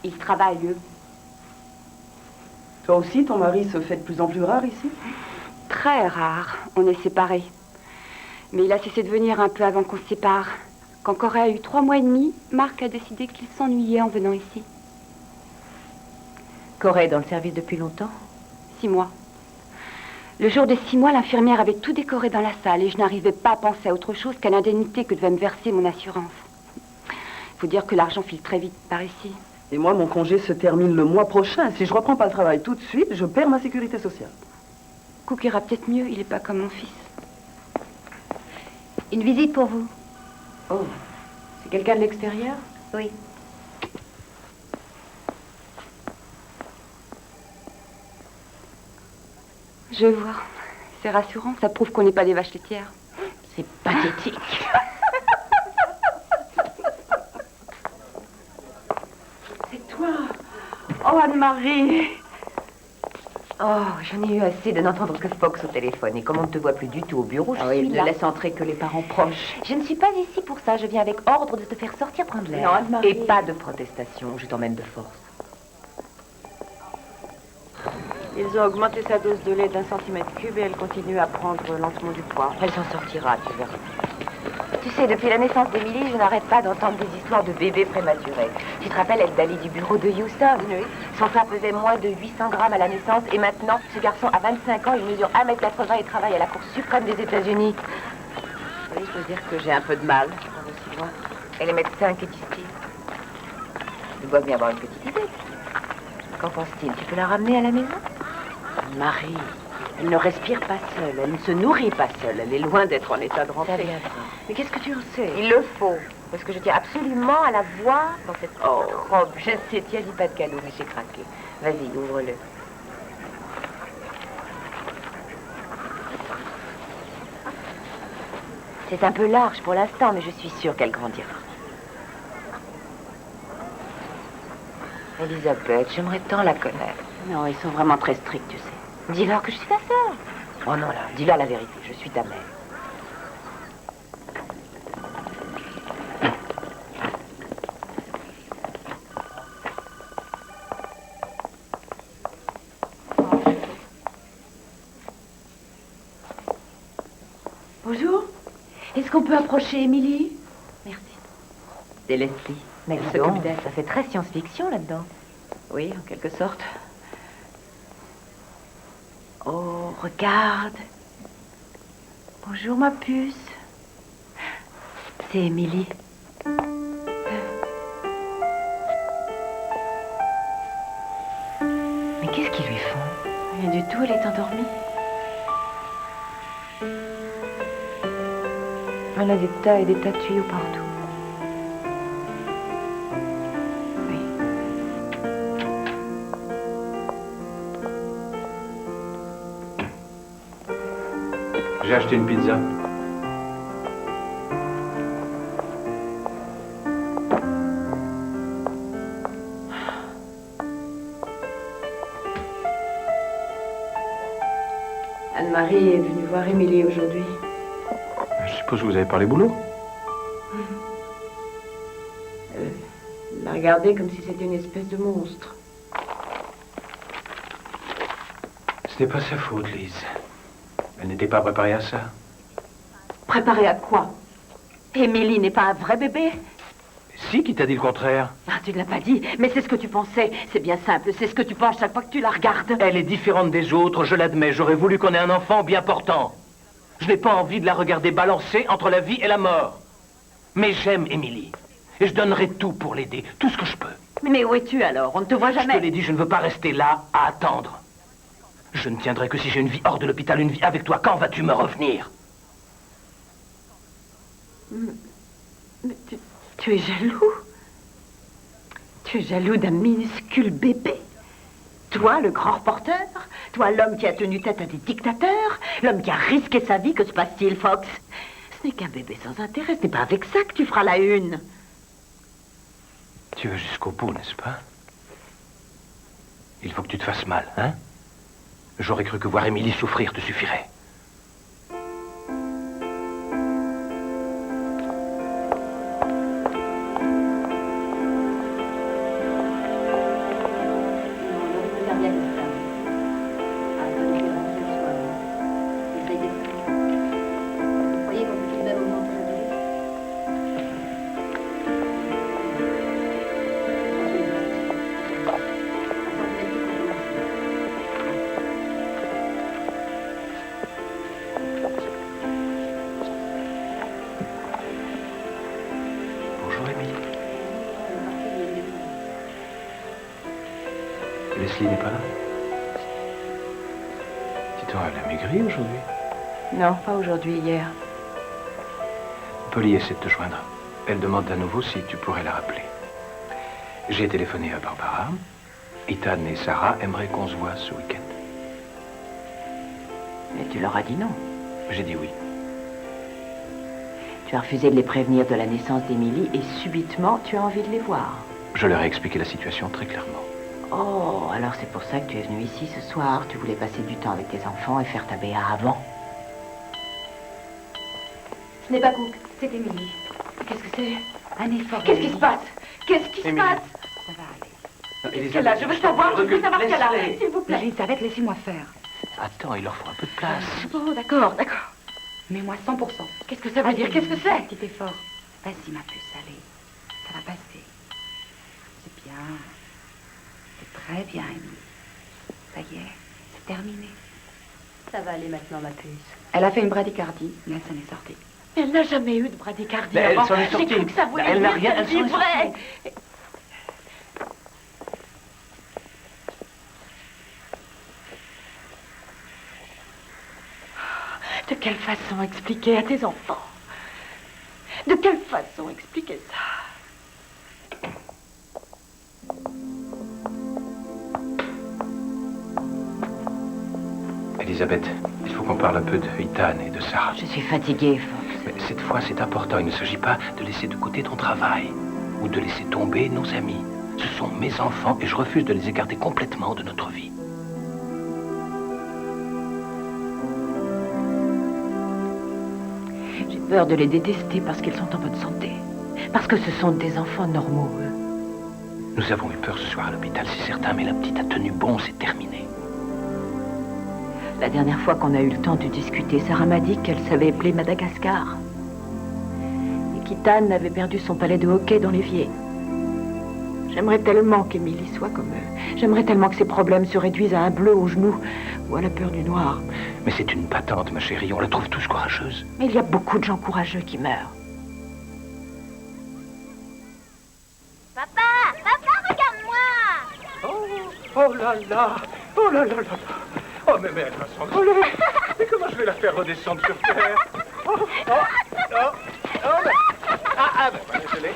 Ils travaillent, eux. Toi aussi, ton mari se fait de plus en plus rare ici? Très rare. On est séparés. Mais il a cessé de venir un peu avant qu'on se sépare. Quand Corée a eu 3 mois et demi, Marc a décidé qu'il s'ennuyait en venant ici. Corée est dans le service depuis longtemps? 6 mois. Le jour des 6 mois, l'infirmière avait tout décoré dans la salle et je n'arrivais pas à penser à autre chose qu'à l'indemnité que devait me verser mon assurance. Il faut dire que l'argent file très vite par ici. Et moi, mon congé se termine le mois prochain. Si je reprends pas le travail tout de suite, je perds ma sécurité sociale. Cook ira peut-être mieux, il n'est pas comme mon fils. Une visite pour vous. Oh, c'est quelqu'un de l'extérieur? Oui. Je vois. C'est rassurant, ça prouve qu'on n'est pas des vaches laitières. C'est pathétique. C'est toi. Oh, Anne-Marie. Oh, j'en ai eu assez de n'entendre que Fox au téléphone. Et comme on ne te voit plus du tout au bureau, je suis il là. ne laisse entrer que les parents proches. Je ne suis pas ici pour ça. Je viens avec ordre de te faire sortir prendre l'air. Non, Anne-Marie. Et pas de protestation. Je t'emmène de force. Ils ont augmenté sa dose de lait d'1 centimètre cube et elle continue à prendre lentement du poids. Elle s'en sortira, tu verras. Tu sais, depuis la naissance d'Émilie, je n'arrête pas d'entendre des histoires de bébés prématurés. Tu te rappelles être Dali du bureau de Houston? Oui. Son frère pesait moins de 800 grammes à la naissance et maintenant, ce garçon a 25 ans, il mesure 1m80 et travaille à la Cour suprême des États-Unis. Oui, je veux dire que j'ai un peu de mal. Aussi loin. Et les médecins, que disent-ils? Ils doivent bien avoir une petite idée. Qu'en pense-t-il? Tu peux la ramener à la maison? Marie, elle ne respire pas seule, elle ne se nourrit pas seule, elle est loin d'être en état de rentrer. Mais qu'est-ce que tu en sais? Il le faut, parce que je tiens absolument à la voir dans cette robe. Je sais, tu as dit pas de cadeau, mais j'ai craqué. Vas-y, ouvre-le. C'est un peu large pour l'instant, mais je suis sûre qu'elle grandira. Elisabeth, j'aimerais tant la connaître. Non, ils sont vraiment très stricts, tu sais. Dis-leur que je suis ta sœur. Oh non, là, dis-leur la vérité, je suis ta mère. Bonjour. Est-ce qu'on peut approcher Émilie? Merci. C'est Leslie. Mais Elle s'occupe d'elle. ça fait très science-fiction là-dedans. Oui, en quelque sorte. Oh, regarde. Bonjour, ma puce. C'est Émilie. Mais qu'est-ce qu'ils lui font? Rien du tout, elle est endormie. On a des tas et des tas de tuyaux partout. J'ai acheté une pizza. Anne-Marie est venue voir Émilie aujourd'hui. Je suppose que vous avez parlé boulot. Elle l'a regardée comme si c'était une espèce de monstre. Ce n'est pas sa faute, Lise. Elle n'était pas préparée à ça. Préparée à quoi? Émilie n'est pas un vrai bébé? Si, qui t'a dit le contraire? Ah, tu ne l'as pas dit, mais c'est ce que tu pensais. C'est bien simple, c'est ce que tu penses chaque fois que tu la regardes. Elle est différente des autres, je l'admets. J'aurais voulu qu'on ait un enfant bien portant. Je n'ai pas envie de la regarder balancer entre la vie et la mort. Mais j'aime Émilie. Et je donnerai tout pour l'aider, tout ce que je peux. Mais où es-tu alors? On ne te voit jamais. Je te l'ai dit, je ne veux pas rester là à attendre. Je ne tiendrai que si j'ai une vie hors de l'hôpital, une vie avec toi. Quand vas-tu me revenir? Mais tu es jaloux. Tu es jaloux d'un minuscule bébé. Toi, le grand reporter. Toi, l'homme qui a tenu tête à des dictateurs. L'homme qui a risqué sa vie. Que se passe-t-il, Fox? Ce n'est qu'un bébé sans intérêt. Ce n'est pas avec ça que tu feras la une. Tu veux jusqu'au bout, n'est-ce pas? Il faut que tu te fasses mal, hein? J'aurais cru que voir Émilie souffrir te suffirait. Leslie n'est pas là? Dis-donc, elle a maigri aujourd'hui? Non, pas aujourd'hui, hier. Polly essaie de te joindre. Elle demande à nouveau si tu pourrais la rappeler. J'ai téléphoné à Barbara. Ethan et Sarah aimeraient qu'on se voit ce week-end. Et tu leur as dit non? J'ai dit oui. Tu as refusé de les prévenir de la naissance d'Émilie et subitement, tu as envie de les voir. Je leur ai expliqué la situation très clairement. Oh, alors c'est pour ça que tu es venu ici ce soir. Tu voulais passer du temps avec tes enfants et faire ta BA avant. Ce n'est pas Cook, c'est Émilie. Qu'est-ce que c'est? Un effort. Qu'est-ce qui se passe? Qu'est-ce qui se passe? Ça va aller. Qu'elle a? Je veux savoir qu'elle a, s'il vous plaît. Elisabeth, laissez-moi faire. Attends, il leur faut un peu de place. Bon, d'accord, d'accord. Mets-moi 100%. Qu'est-ce que ça veut dire? Qu'est-ce que c'est? Un petit effort. Vas-y, ma puce, allez. Ça va passer. C'est bien. C'est très bien, Émilie. Ça y est, c'est terminé. Ça va aller maintenant, ma puce. Elle a fait une bradycardie, mais elle s'en est sortie. Elle n'a jamais eu de bradycardie Mais elle avant. s'en est sortie. J'ai cru que ça voulait Elle n'a dire rien, qu'elle elle s'en est vivrait. De quelle façon expliquer à tes enfants? De quelle façon expliquer ça? Elisabeth, il faut qu'on parle un peu de Ethan et de Sarah. Je suis fatiguée, Fox. Mais cette fois, c'est important. Il ne s'agit pas de laisser de côté ton travail ou de laisser tomber nos amis. Ce sont mes enfants et je refuse de les écarter complètement de notre vie. J'ai peur de les détester parce qu'ils sont en bonne santé. Parce que ce sont des enfants normaux, eux. Nous avons eu peur ce soir à l'hôpital, c'est certain, mais la petite a tenu bon, c'est terminé. La dernière fois qu'on a eu le temps de discuter, Sarah m'a dit qu'elle savait appeler Madagascar. Et qu'Ethan avait perdu son palais de hockey dans l'évier. J'aimerais tellement qu'Émilie soit comme eux. J'aimerais tellement que ses problèmes se réduisent à un bleu au genou ou à la peur du noir. Mais c'est une battante, ma chérie. On la trouve tous courageuse. Mais il y a beaucoup de gens courageux qui meurent. Papa, regarde-moi. Oh là là. Oh là là là là. Oh, mais elle va s'envoler. Mais comment je vais la faire redescendre sur terre? Oh, oh, oh, oh, ben, je l'ai.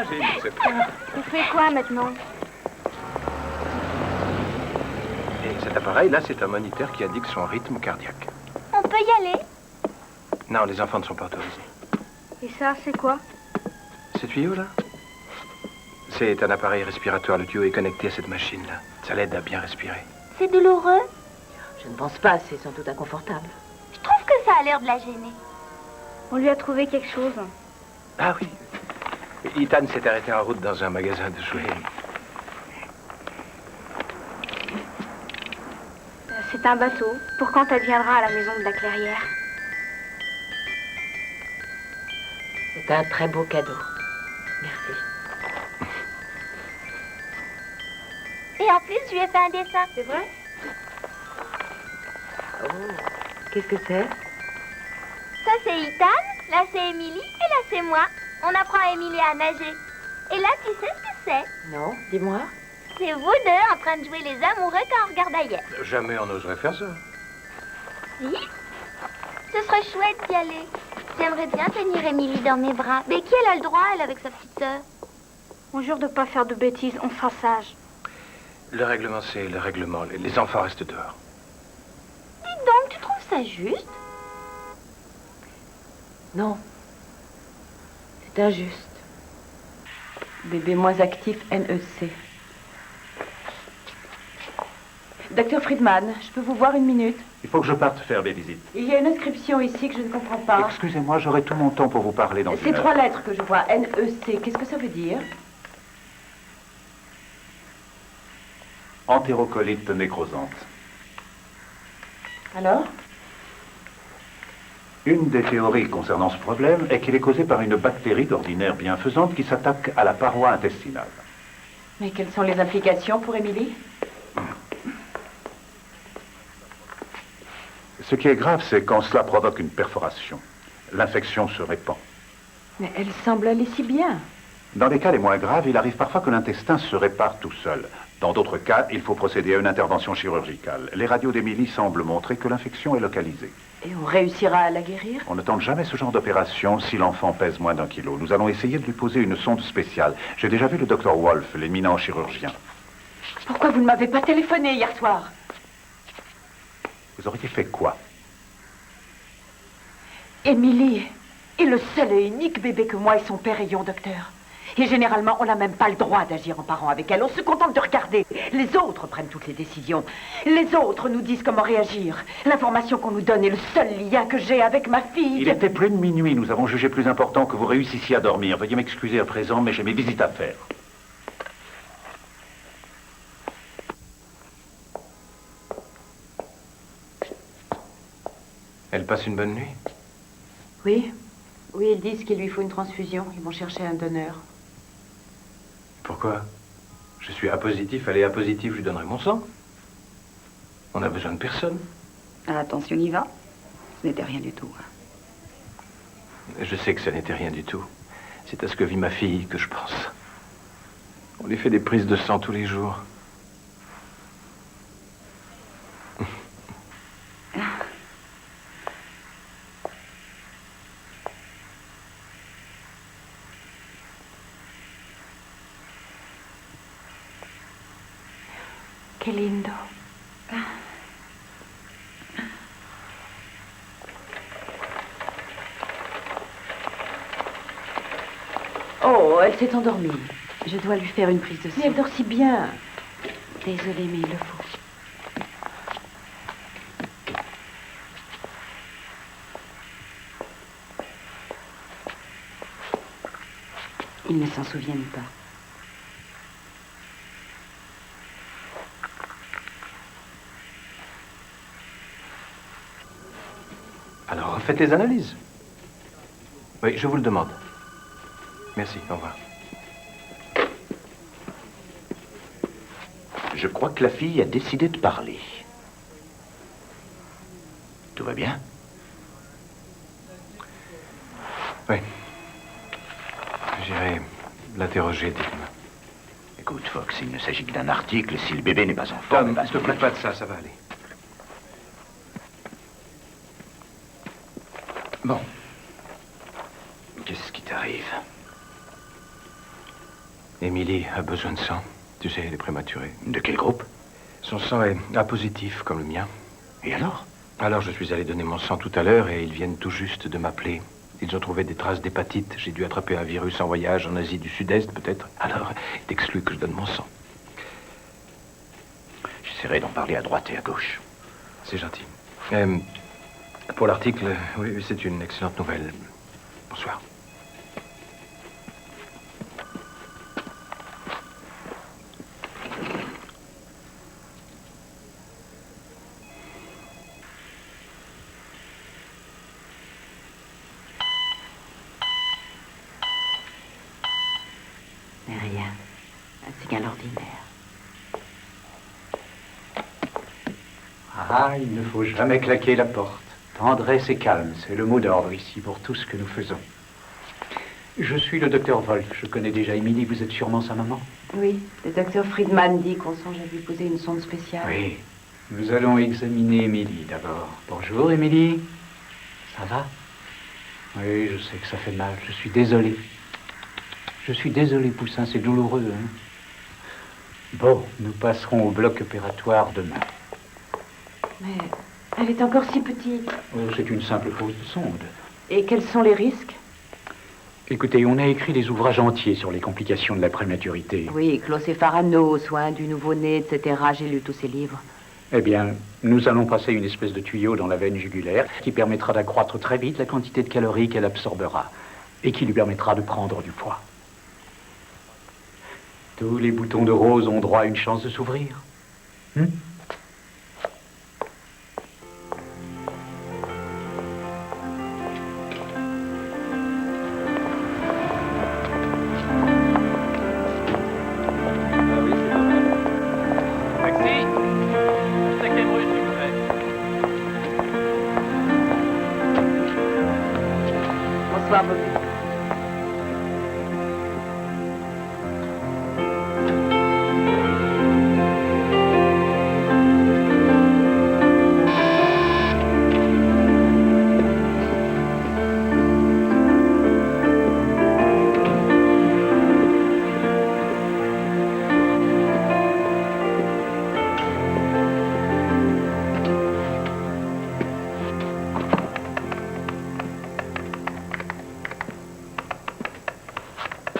J'ai eu cette peur. On fait quoi maintenant? Et cet appareil-là, c'est un moniteur qui indique son rythme cardiaque. On peut y aller? Non, les enfants ne sont pas autorisés. Et ça, c'est quoi? Ce tuyau-là? C'est un appareil respiratoire. Le tuyau est connecté à cette machine-là. Ça l'aide à bien respirer. C'est douloureux? Je ne pense pas, c'est sans doute inconfortable. Je trouve que ça a l'air de la gêner. On lui a trouvé quelque chose. Ah oui. Ethan s'est arrêté en route dans un magasin de jouets. C'est un bateau. Pour quand elle viendra à la maison de la Clairière? C'est un très beau cadeau. Merci. Et en plus, je lui ai fait un dessin. C'est vrai? Oh, qu'est-ce que c'est? Ça, c'est Ethan, là, c'est Émilie, et là, c'est moi. On apprend à Émilie à nager. Et là, tu sais ce que c'est? Non, dis-moi. C'est vous deux en train de jouer les amoureux quand on regarde ailleurs. Jamais on n'oserait faire ça. Si? Ce serait chouette d'y aller. J'aimerais bien tenir Émilie dans mes bras. Mais qui elle a le droit, elle, avec sa petite sœur? On jure de pas faire de bêtises, on sera sage. Le règlement, c'est le règlement. Les enfants restent dehors. Dis donc, tu trouves ça juste? Non. C'est injuste. Bébé moins actif, NEC. Docteur Friedman, je peux vous voir une minute? Il faut que je parte faire des visites. Il y a une inscription ici que je ne comprends pas. Excusez-moi, j'aurai tout mon temps pour vous parler dans C'est une heure. 3 lettres que je vois, NEC. Qu'est-ce que ça veut dire? Entérocolite nécrosante. Alors? Une des théories concernant ce problème est qu'il est causé par une bactérie d'ordinaire bienfaisante qui s'attaque à la paroi intestinale. Mais quelles sont les implications pour Émilie? Ce qui est grave, c'est quand cela provoque une perforation. L'infection se répand. Mais elle semble aller si bien. Dans les cas les moins graves, il arrive parfois que l'intestin se répare tout seul. Dans d'autres cas, il faut procéder à une intervention chirurgicale. Les radios d'Émilie semblent montrer que l'infection est localisée. Et on réussira à la guérir? On ne tente jamais ce genre d'opération si l'enfant pèse moins d'1 kilo. Nous allons essayer de lui poser une sonde spéciale. J'ai déjà vu le docteur Wolf, l'éminent chirurgien. Pourquoi vous ne m'avez pas téléphoné hier soir? Vous auriez fait quoi? Émilie est le seul et unique bébé que moi et son père ayons, docteur. Et généralement, on n'a même pas le droit d'agir en parent avec elle. On se contente de regarder. Les autres prennent toutes les décisions. Les autres nous disent comment réagir. L'information qu'on nous donne est le seul lien que j'ai avec ma fille. Il était plus de minuit. Nous avons jugé plus important que vous réussissiez à dormir. Veuillez m'excuser à présent, mais j'ai mes visites à faire. Elle passe une bonne nuit? Oui. Oui, ils disent qu'il lui faut une transfusion. Ils vont chercher un donneur. Pourquoi? Je suis A positif, elle est A positive, je lui donnerai mon sang. On n'a besoin de personne. Attention, on y va. Ce n'était rien du tout. Je sais que ça n'était rien du tout. C'est à ce que vit ma fille que je pense. On lui fait des prises de sang tous les jours. Qué lindo. Oh, elle s'est endormie. Je dois lui faire une prise de sang. Mais elle dort si bien. Désolée, mais il le faut. Ils ne s'en souviennent pas. Faites les analyses. Oui, je vous le demande. Merci, au revoir. Je crois que la fille a décidé de parler. Tout va bien? Oui. J'irai l'interroger dès demain. Écoute, Fox, il ne s'agit que d'un article. Si le bébé n'est pas en forme... Tom, ne t'occupe pas de ça, ça va aller. Bon. Qu'est-ce qui t'arrive? Émilie a besoin de sang. Tu sais, elle est prématurée. De quel groupe? Son sang est A positif, comme le mien. Et alors? Alors, je suis allé donner mon sang tout à l'heure et ils viennent tout juste de m'appeler. Ils ont trouvé des traces d'hépatite. J'ai dû attraper un virus en voyage en Asie du Sud-Est, peut-être. Alors, il est exclu que je donne mon sang. J'essaierai d'en parler à droite et à gauche. C'est gentil. Pour l'article, oui, c'est une excellente nouvelle. Bonsoir. Rien. Un signal ordinaire. Ah, il ne faut jamais claquer la porte. Tendresse et calme, c'est le mot d'ordre ici pour tout ce que nous faisons. Je suis le docteur Wolf. Je connais déjà Émilie. Vous êtes sûrement sa maman? Oui, le docteur Friedman dit qu'on songe à lui poser une sonde spéciale. Oui. Nous allons examiner Émilie d'abord. Bonjour, Émilie. Ça va? Oui, je sais que ça fait mal. Je suis désolé. Je suis désolé, Poussin, c'est douloureux, hein? Bon, nous passerons au bloc opératoire demain. Mais elle est encore si petite. Oh, c'est une simple pose de sonde. Et quels sont les risques? Écoutez, on a écrit des ouvrages entiers sur les complications de la prématurité. Oui, Klaus Farano, soins du nouveau-né, etc. J'ai lu tous ces livres. Eh bien, nous allons passer une espèce de tuyau dans la veine jugulaire qui permettra d'accroître très vite la quantité de calories qu'elle absorbera et qui lui permettra de prendre du poids. Tous les boutons de rose ont droit à une chance de s'ouvrir. Taxi! 5e rue, s'il vous plaît. Bonsoir, Bobby.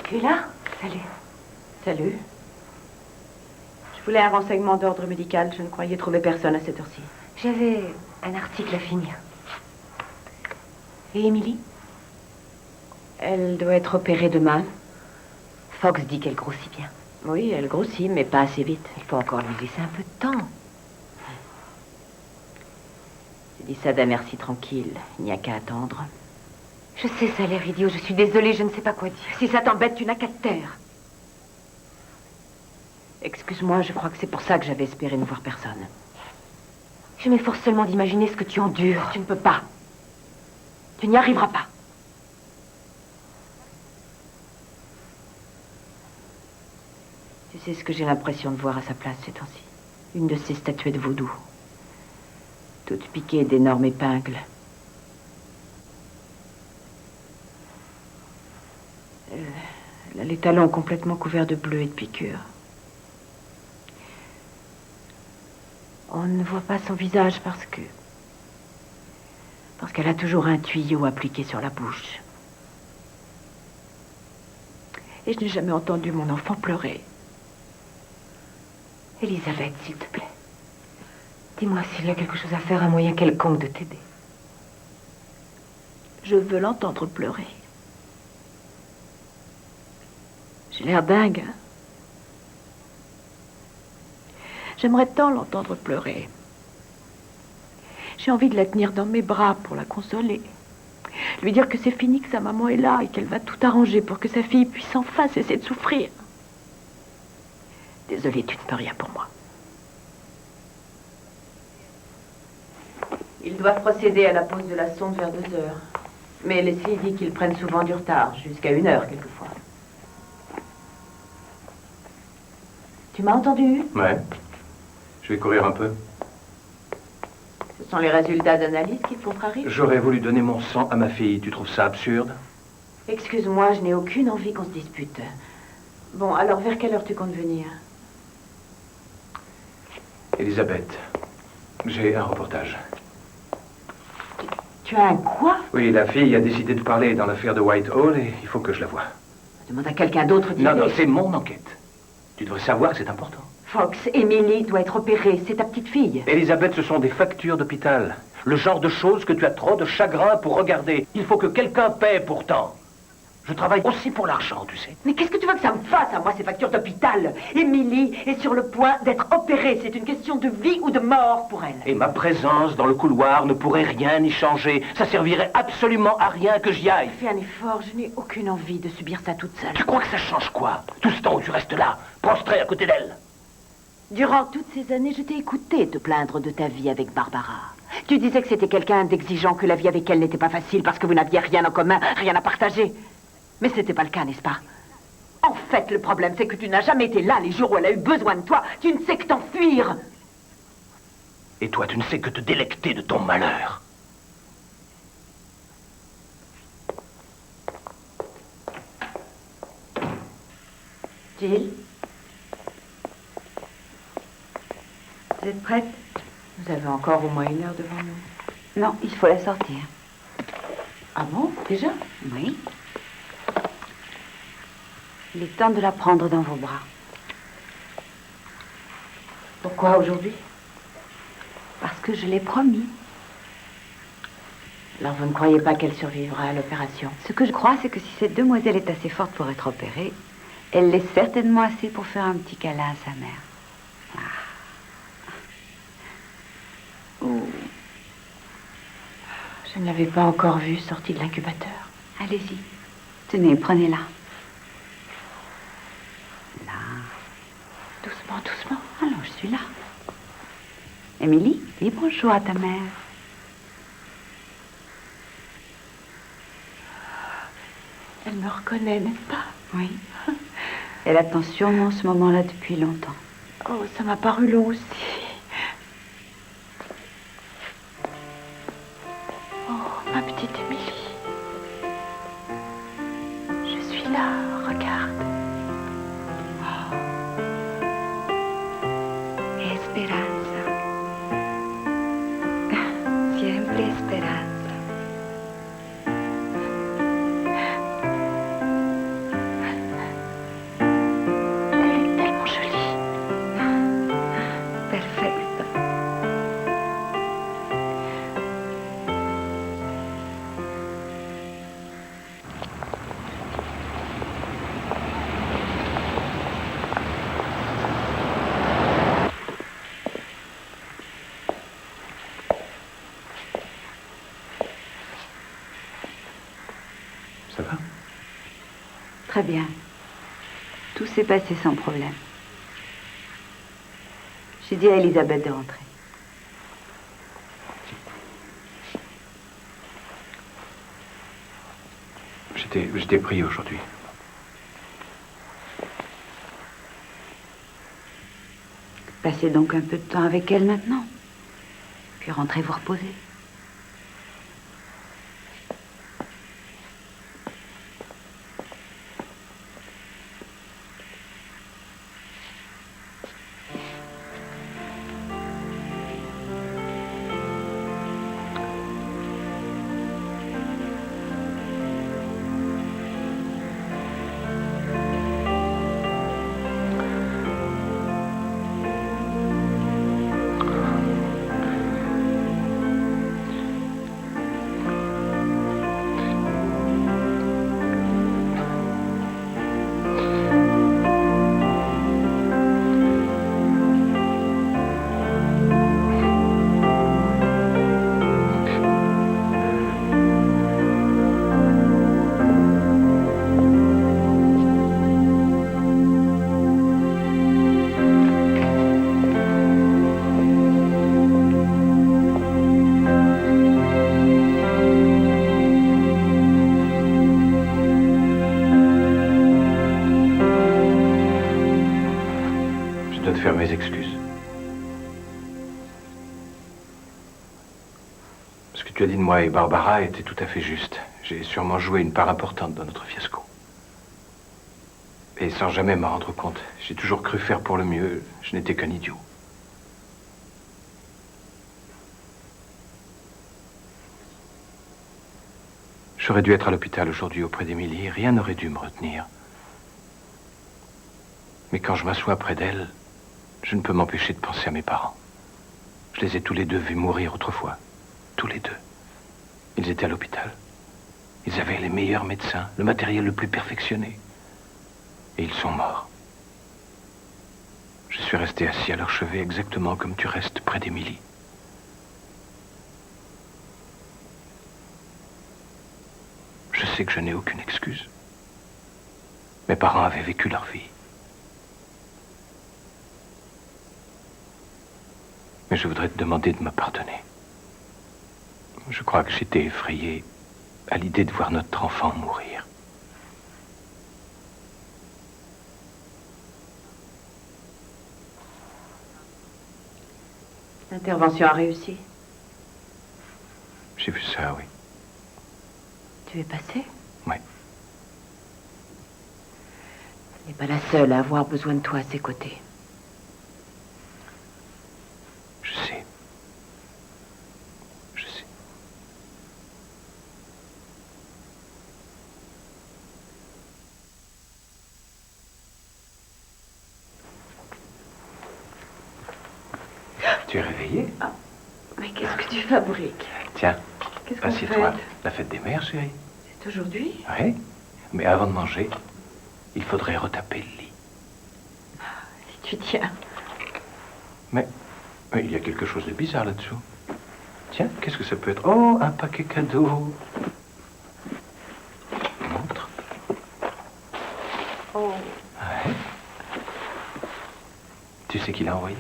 Tu es là? Salut. Salut. Je voulais un renseignement d'ordre médical. Je ne croyais trouver personne à cette heure-ci. J'avais un article à finir. Et Émilie? Elle doit être opérée demain. Fox dit qu'elle grossit bien. Oui, elle grossit, mais pas assez vite. Il faut encore lui laisser un peu de temps. J'ai dit ça d'un merci tranquille. Il n'y a qu'à attendre. Je sais, ça a l'air idiot. Je suis désolée, je ne sais pas quoi dire. Si ça t'embête, tu n'as qu'à te taire. Excuse-moi, je crois que c'est pour ça que j'avais espéré ne voir personne. Je m'efforce seulement d'imaginer ce que tu endures. Tu ne peux pas. Tu n'y arriveras pas. Tu sais ce que j'ai l'impression de voir à sa place ces temps-ci? Une de ces statuettes vaudou. Toute piquée d'énormes épingles. Elle a les talons complètement couverts de bleu et de piqûres. On ne voit pas son visage parce qu'elle a toujours un tuyau appliqué sur la bouche. Et je n'ai jamais entendu mon enfant pleurer. Elisabeth, s'il te plaît. Dis-moi s'il y a quelque chose à faire, un moyen quelconque de t'aider. Je veux l'entendre pleurer. J'ai l'air dingue, hein? J'aimerais tant l'entendre pleurer. J'ai envie de la tenir dans mes bras pour la consoler. Lui dire que c'est fini, que sa maman est là et qu'elle va tout arranger pour que sa fille puisse enfin cesser de souffrir. Désolée, tu ne peux rien pour moi. Ils doivent procéder à la pose de la sonde vers 2 heures. Mais Leslie dit qu'ils prennent souvent du retard, jusqu'à 1 heure quelquefois. Tu m'as entendu? Ouais. Je vais courir un peu. Ce sont les résultats d'analyse qui te font rire. J'aurais voulu donner mon sang à ma fille. Tu trouves ça absurde? Excuse-moi, je n'ai aucune envie qu'on se dispute. Bon, alors vers quelle heure tu comptes venir? Elisabeth, j'ai un reportage. Tu as un quoi? Oui, la fille a décidé de parler dans l'affaire de Whitehall et il faut que je la voie. Demande à quelqu'un d'autre d'y Non, aller. non, c'est mon enquête. Tu devrais savoir que c'est important. Fox, Emily doit être opérée. C'est ta petite fille. Elisabeth, ce sont des factures d'hôpital. Le genre de choses que tu as trop de chagrin pour regarder. Il faut que quelqu'un paie pourtant. Je travaille aussi pour l'argent, tu sais. Mais qu'est-ce que tu veux que ça me fasse à moi, ces factures d'hôpital? Emily est sur le point d'être opérée. C'est une question de vie ou de mort pour elle. Et ma présence dans le couloir ne pourrait rien y changer. Ça servirait absolument à rien que j'y aille. Fais un effort, je n'ai aucune envie de subir ça toute seule. Tu crois que ça change quoi? Tout ce temps où tu restes là, prostré à côté d'elle. Durant toutes ces années, je t'ai écouté te plaindre de ta vie avec Barbara. Tu disais que c'était quelqu'un d'exigeant, que la vie avec elle n'était pas facile parce que vous n'aviez rien en commun, rien à partager. Mais c'était pas le cas, n'est-ce pas? En fait, le problème, c'est que tu n'as jamais été là les jours où elle a eu besoin de toi. Tu ne sais que t'enfuir. Et toi, tu ne sais que te délecter de ton malheur. Jill? Vous êtes prête? Vous avez encore au moins 1 heure devant nous. Non, il faut la sortir. Ah bon? Déjà? Oui. Il est temps de la prendre dans vos bras. Pourquoi aujourd'hui? Parce que je l'ai promis. Alors vous ne croyez pas qu'elle survivra à l'opération? Ce que je crois, c'est que si cette demoiselle est assez forte pour être opérée, elle l'est certainement assez pour faire un petit câlin à sa mère. Je ne l'avais pas encore vue sortie de l'incubateur. Allez-y. Tenez, prenez-la. Là. Doucement, doucement. Alors, je suis là. Émilie, dis bonjour à ta mère. Elle me reconnaît, n'est-ce pas? Oui. Elle attend sûrement ce moment-là depuis longtemps. Oh, ça m'a paru long aussi. Oh, ma petite Émilie. Je suis là, regarde. Esperanza. Siempre esperanza. Elle est tellement jolie. Perfecto. Ça va? Très bien. Tout s'est passé sans problème. J'ai dit à Elisabeth de rentrer. J'étais pris aujourd'hui. Passez donc un peu de temps avec elle maintenant. Puis rentrez vous reposer. mes excuses. Ce que tu as dit de moi et Barbara était tout à fait juste. J'ai sûrement joué une part importante dans notre fiasco. Et sans jamais m'en rendre compte, j'ai toujours cru faire pour le mieux. Je n'étais qu'un idiot. J'aurais dû être à l'hôpital aujourd'hui auprès d'Émilie. Rien n'aurait dû me retenir. Mais quand je m'assois près d'elle, je ne peux m'empêcher de penser à mes parents. Je les ai tous les deux vus mourir autrefois. Tous les deux. Ils étaient à l'hôpital. Ils avaient les meilleurs médecins, le matériel le plus perfectionné. Et ils sont morts. Je suis resté assis à leur chevet exactement comme tu restes près d'Émilie. Je sais que je n'ai aucune excuse. Mes parents avaient vécu leur vie. Mais je voudrais te demander de me pardonner. Je crois que j'étais effrayé à l'idée de voir notre enfant mourir. L'intervention a réussi. J'ai vu ça, oui. Tu es passé? Oui. Elle n'est pas la seule à avoir besoin de toi à ses côtés. Je sais. Je sais. Tu es réveillée? Ah, mais qu'est-ce que tu fabriques? Tiens, Qu'est-ce qu'on assieds-toi. fait? La fête des mères, chérie. C'est aujourd'hui? Oui. Mais avant de manger, il faudrait retaper le lit. Si tu tiens. Mais il y a quelque chose de bizarre là-dessous. Tiens, qu'est-ce que ça peut être? Oh, un paquet cadeau. Montre. Oh. Ouais. Tu sais qui l'a envoyé?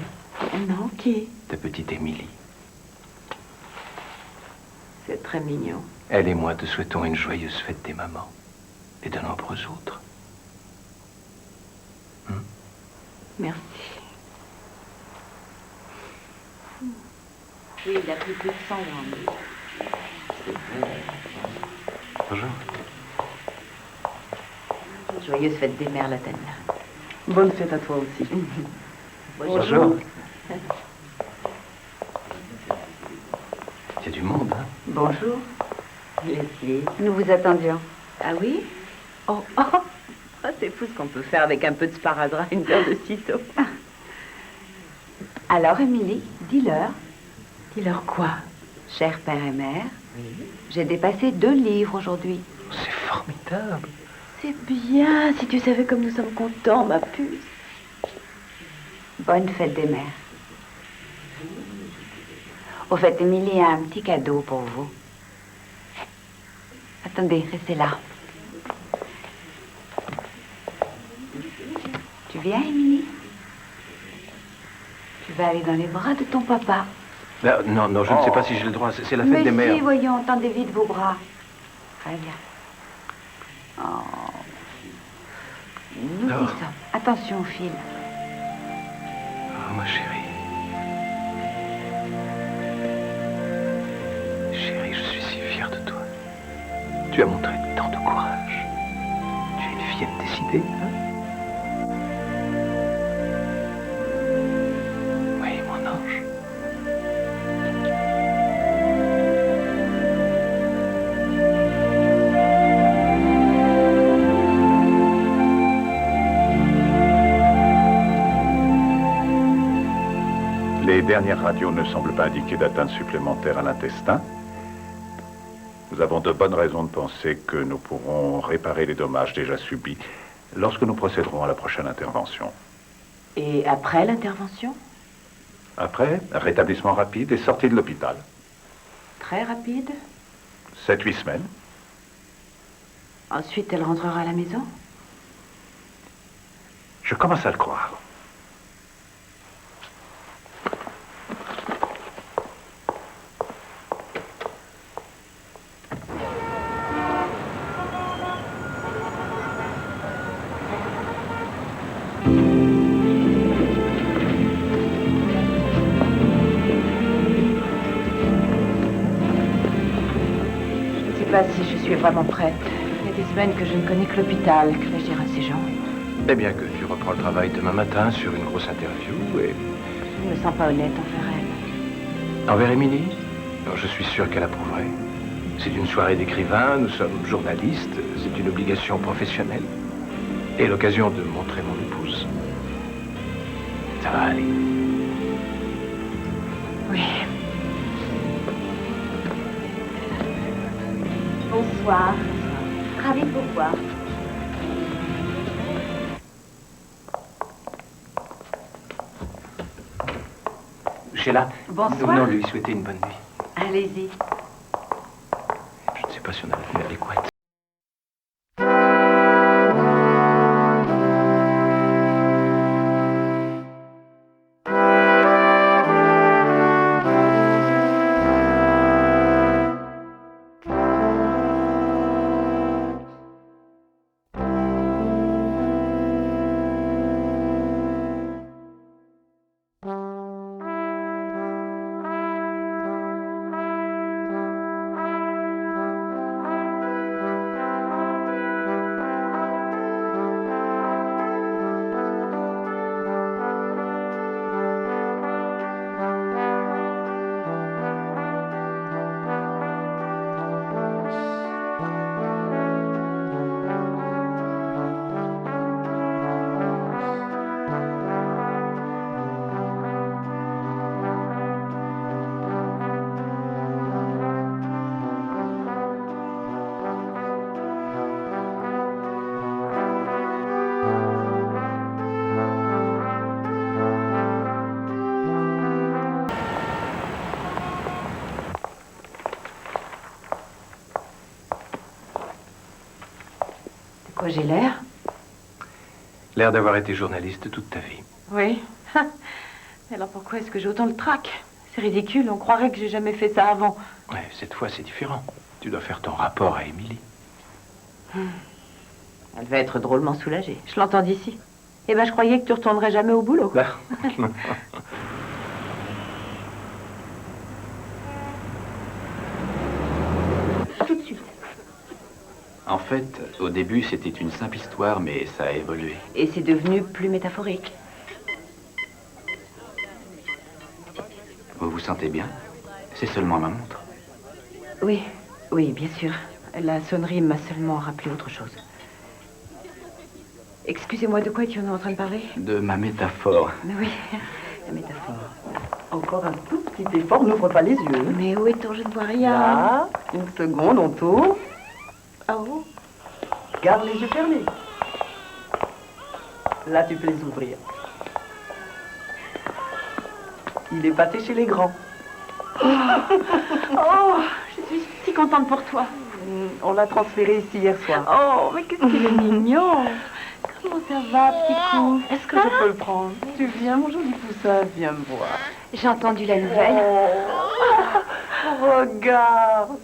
Non, qui? Ta petite Émilie. C'est très mignon. Elle et moi te souhaitons une joyeuse fête des mamans. Et de nombreux autres. Merci. Oui, il a pris plus de 100 grammes. C'est vrai. Bonjour. Joyeuse fête des mères, la Tania. Bonne fête à toi aussi. Bonjour. Il y a du monde, hein? Bonjour. Leslie. Nous vous attendions. Ah oui? Oh, oh. Oh, c'est fou ce qu'on peut faire avec un peu de sparadrap, une paire de ciseaux. Alors, Émilie, dis-leur. Dis-leur quoi? Cher père et mère, Oui. j'ai dépassé 2 livres aujourd'hui. C'est formidable. C'est bien, si tu savais comme nous sommes contents, ma puce. Bonne fête des mères. Au fait, Émilie a un petit cadeau pour vous. Attendez, restez là. Tu viens, Émilie? Tu vas aller dans les bras de ton papa. Non, non, je ne sais pas si j'ai le droit. C'est la fête Mais des mères. si, voyons, tendez vite vos bras. Très bien. Oh. Nous y Oh. sommes. Attention au fil. Oh, ma chérie. Chérie, je suis si fier de toi. Tu as montré tant de courage. Tu es une fillette décidée, hein? Oui, mon ange. Les dernières radios ne semblent pas indiquer d'atteinte supplémentaire à l'intestin. Nous avons de bonnes raisons de penser que nous pourrons réparer les dommages déjà subis lorsque nous procéderons à la prochaine intervention. Et après l'intervention? Après, rétablissement rapide et sortie de l'hôpital. Très rapide. 7-8 semaines. Ensuite, elle rentrera à la maison? Je commence à le croire. pas si je suis vraiment prête. Il y a des semaines que je ne connais que l'hôpital. Que vais-je dire à ces gens? Eh bien que tu reprends le travail demain matin sur une grosse interview et... Je ne me sens pas honnête envers elle. Envers Émilie? Alors, je suis sûr qu'elle approuverait. C'est une soirée d'écrivains, nous sommes journalistes, c'est une obligation professionnelle. Et l'occasion de montrer mon épouse. Ça va aller. Oui. Bonsoir. Ravi de vous voir. Sheila, Bonsoir. nous venons lui souhaiter une bonne nuit. Allez-y. Je ne sais pas si on a la tenue adéquate. Quoi, j'ai l'air? L'air d'avoir été journaliste toute ta vie. Oui. Alors pourquoi est-ce que j'ai autant le trac? C'est ridicule, on croirait que j'ai jamais fait ça avant. Ouais, cette fois, c'est différent. Tu dois faire ton rapport à Émilie. Elle va être drôlement soulagée. Je l'entends d'ici. Eh ben, je croyais que tu retournerais jamais au boulot. Tout de suite. En fait, au début, c'était une simple histoire, mais ça a évolué. Et c'est devenu plus métaphorique. Vous vous sentez bien? C'est seulement ma montre. Oui, oui, bien sûr. La sonnerie m'a seulement rappelé autre chose. Excusez-moi, de quoi es-tu en train de parler? De ma métaphore. Oui, la métaphore. Encore un tout petit effort, n'ouvre pas les yeux. Mais où est-on? Je ne vois rien. Là, une seconde, on tourne. Oh. Garde les yeux fermés. Là, tu peux les ouvrir. Il est pâté chez les grands. Oh, je suis si contente pour toi. On l'a transféré ici hier soir. Oh, mais qu'est-ce qu'il est mignon. Comment ça va, petit coup? Est-ce que je peux le prendre? Tu viens, mon joli poussin, viens me voir. J'ai entendu la nouvelle. Oh, regarde.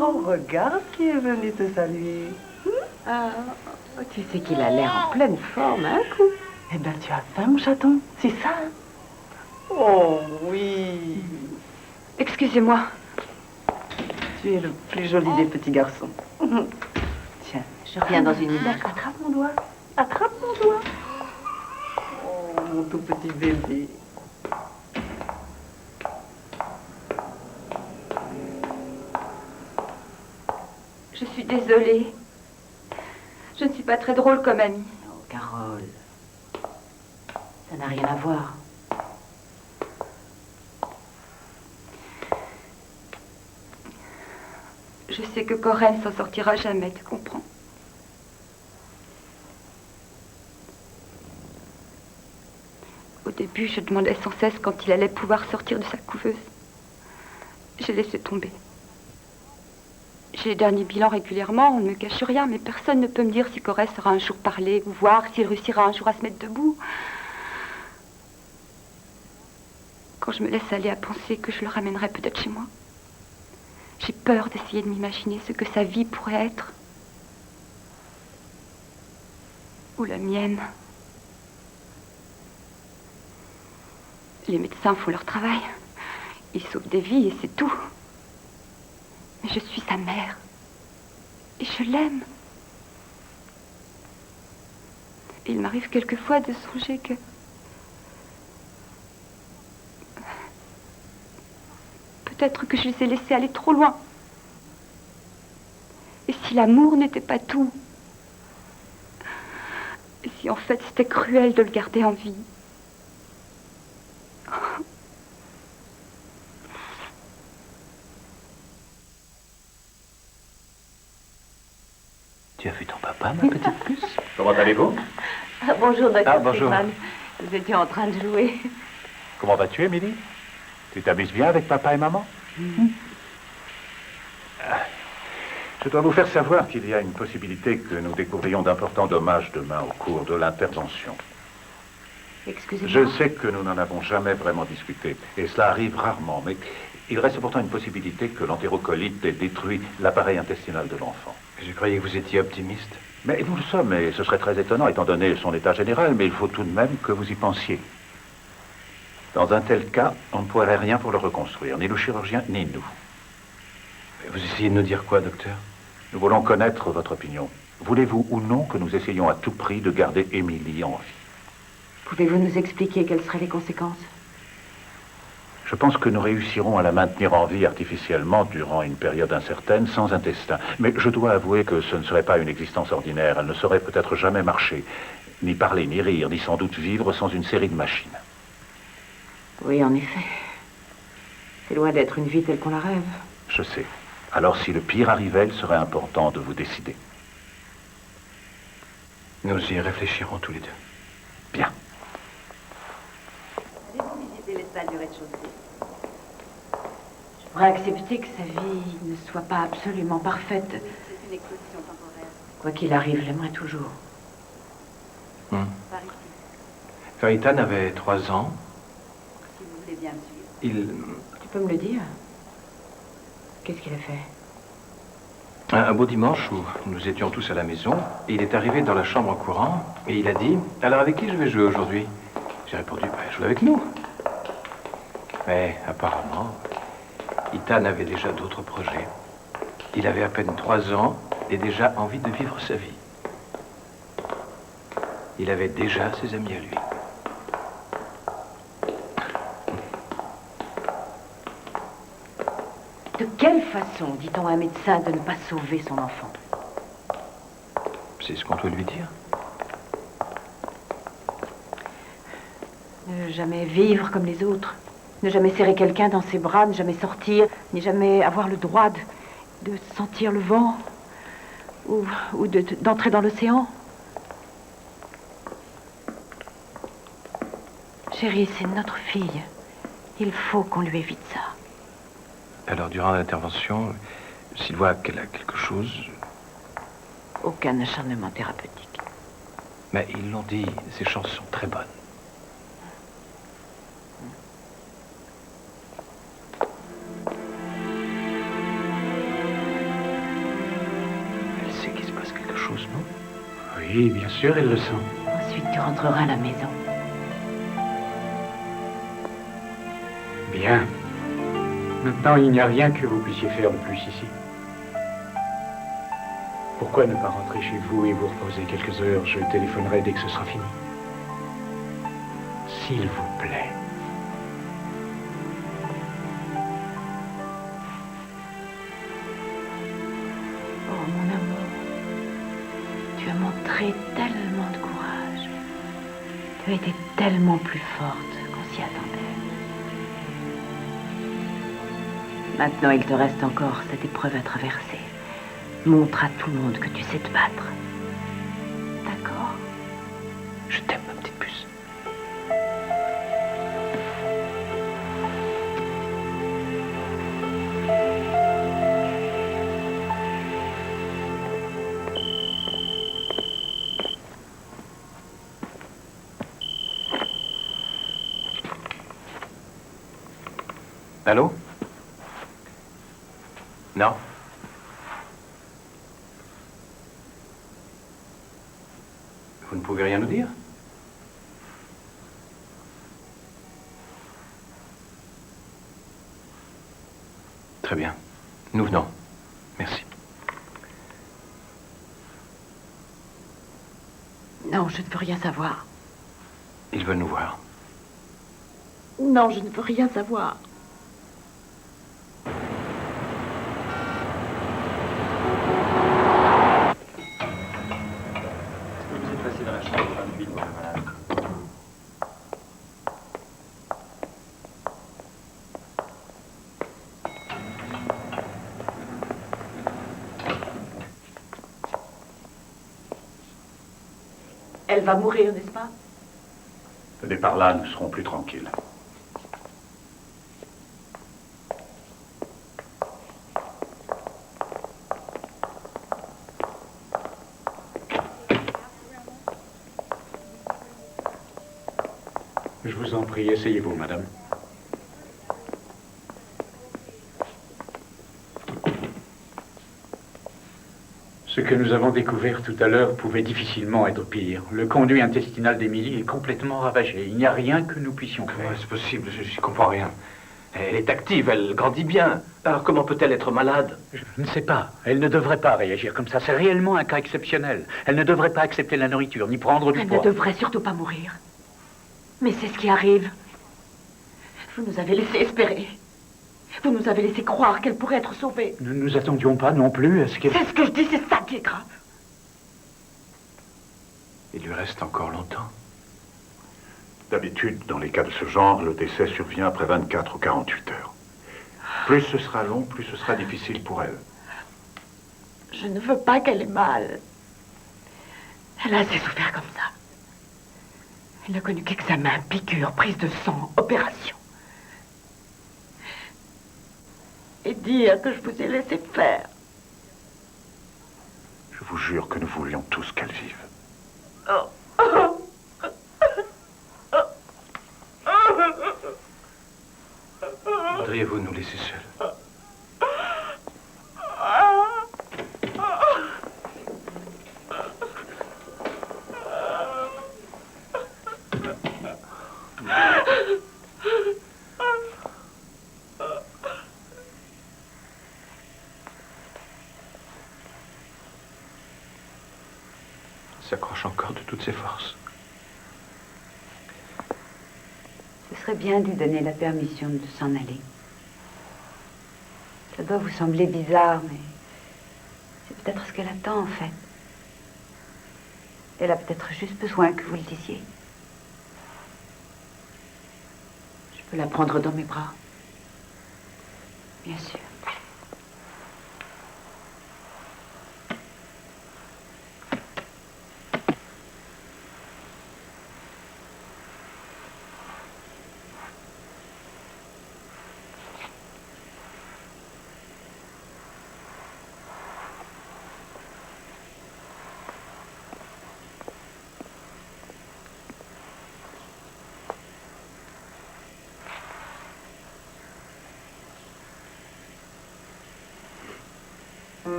Oh, regarde qui est venu te saluer. Ah, tu sais qu'il a l'air en pleine forme, hein, coup? Eh ben, tu as faim, mon chaton. C'est ça, hein? Oh, oui. Excusez-moi. Tu es le plus joli des petits garçons. Tiens, Je reviens dans une minute. Attrape mon doigt. Attrape mon doigt. Oh, mon tout petit bébé. Je suis désolée. Je ne suis pas très drôle comme amie. Oh, Carole. Ça n'a rien à voir. Je sais que Corinne s'en sortira jamais, tu comprends? Au début, je demandais sans cesse quand il allait pouvoir sortir de sa couveuse. J'ai laissé tomber. J'ai les derniers bilans régulièrement, on ne me cache rien, mais personne ne peut me dire si Corinne sera un jour parler ou voir s'il réussira un jour à se mettre debout. Quand je me laisse aller à penser que je le ramènerai peut-être chez moi, j'ai peur d'essayer de m'imaginer ce que sa vie pourrait être. Ou la mienne. Les médecins font leur travail. Ils sauvent des vies et c'est tout. Mais je suis sa mère. Et je l'aime. Il m'arrive quelquefois de songer que... Peut-être que je les ai laissés aller trop loin. Et si l'amour n'était pas tout? Et si en fait c'était cruel de le garder en vie? Tu as vu ton papa, ma petite puce? Comment allez-vous? Bonjour, docteur Ah, bonjour. Friedman. Nous étions en train de jouer. Comment vas-tu, Émilie? Tu t'amuses bien avec papa et maman? Je dois vous faire savoir qu'il y a une possibilité que nous découvrions d'importants dommages demain au cours de l'intervention. Excusez-moi. Je sais que nous n'en avons jamais vraiment discuté, et cela arrive rarement, mais il reste pourtant une possibilité que l'entérocolite ait détruit l'appareil intestinal de l'enfant. Je croyais que vous étiez optimiste. Mais nous le sommes, et ce serait très étonnant étant donné son état général, mais il faut tout de même que vous y pensiez. Dans un tel cas, on ne pourrait rien pour le reconstruire, ni le chirurgien, ni nous. Vous essayez de nous dire quoi, docteur? Nous voulons connaître votre opinion. Voulez-vous ou non que nous essayions à tout prix de garder Émilie en vie? Pouvez-vous nous expliquer quelles seraient les conséquences? Je pense que nous réussirons à la maintenir en vie artificiellement durant une période incertaine, sans intestin. Mais je dois avouer que ce ne serait pas une existence ordinaire. Elle ne saurait peut-être jamais marcher, ni parler, ni rire, ni sans doute vivre sans une série de machines. Oui, en effet. C'est loin d'être une vie telle qu'on la rêve. Je sais. Alors si le pire arrivait, il serait important de vous décider. Nous y réfléchirons tous les deux. Bien. Allez-vous visiter les salles du rez-de-chaussée? Je pourrais accepter que sa vie ne soit pas absolument parfaite. C'est une exposition temporaire. Quoi qu'il arrive, j'aimerais toujours. Par ici. Faritan avait 3 ans. Si vous voulez bien me suivre. Tu peux me le dire? Qu'est-ce qu'il a fait? Un beau dimanche où nous étions tous à la maison, et il est arrivé dans la chambre en courant, et il a dit « Alors avec qui je vais jouer aujourd'hui ?» J'ai répondu « Jouer avec nous !» Mais apparemment, Ethan avait déjà d'autres projets. Il avait à peine 3 ans et déjà envie de vivre sa vie. Il avait déjà ses amis à lui. De quelle façon dit-on à un médecin de ne pas sauver son enfant? C'est ce qu'on doit lui dire. Ne jamais vivre comme les autres. Ne jamais serrer quelqu'un dans ses bras, ne jamais sortir, ni jamais avoir le droit de sentir le vent ou d'entrer dans l'océan. Chérie, c'est notre fille. Il faut qu'on lui évite ça. Alors, durant l'intervention, s'il voit qu'elle a quelque chose... Aucun acharnement thérapeutique. Mais ils l'ont dit, ses chances sont très bonnes. Elle sait qu'il se passe quelque chose, non? Oui, bien sûr, elle le sent. Ensuite, tu rentreras à la maison. Bien. Maintenant, il n'y a rien que vous puissiez faire de plus ici. Pourquoi ne pas rentrer chez vous et vous reposer quelques heures? Je téléphonerai dès que ce sera fini. S'il vous plaît. Oh, mon amour, tu as montré tellement de courage. Tu as été tellement plus forte qu'on s'y attendait. Maintenant, il te reste encore cette épreuve à traverser. Montre à tout le monde que tu sais te battre. D'accord? Je t'aime, ma petite puce. Allô? Non? Vous ne pouvez rien nous dire? Très bien. Nous venons. Merci. Non, je ne veux rien savoir. Ils veulent nous voir. Non, je ne veux rien savoir. Vous êtes passé dans la chambre 28 pour le malade. Elle va mourir, n'est-ce pas? Venez par là, nous serons plus tranquilles. Je vous en prie, essayez-vous, madame. Ce que nous avons découvert tout à l'heure pouvait difficilement être pire. Le conduit intestinal d'Émilie est complètement ravagé. Il n'y a rien que nous puissions faire. Comment est-ce possible? Je ne comprends rien. Elle est active, elle grandit bien. Alors comment peut-elle être malade? Je ne sais pas. Elle ne devrait pas réagir comme ça. C'est réellement un cas exceptionnel. Elle ne devrait pas accepter la nourriture, ni prendre du poids. Elle ne devrait surtout pas mourir. Mais c'est ce qui arrive. Vous nous avez laissé espérer. Vous nous avez laissé croire qu'elle pourrait être sauvée. Nous ne nous attendions pas non plus à ce qu'elle... C'est ce que je dis, c'est ça qui est grave. Il lui reste encore longtemps. D'habitude, dans les cas de ce genre, le décès survient après 24 ou 48 heures. Plus ce sera long, plus ce sera difficile pour elle. Je ne veux pas qu'elle ait mal. Elle a assez souffert comme ça. Elle n'a connu qu'examen, piqûre, prise de sang, opération. Et dire que je vous ai laissé faire. Je vous jure que nous voulions tous qu'elle vive. Voudriez-vous nous laisser seuls? Il s'accroche encore de toutes ses forces. Ce serait bien de lui donner la permission de s'en aller. Ça doit vous sembler bizarre, mais c'est peut-être ce qu'elle attend en fait. Elle a peut-être juste besoin que vous le disiez. Je peux la prendre dans mes bras. Bien sûr.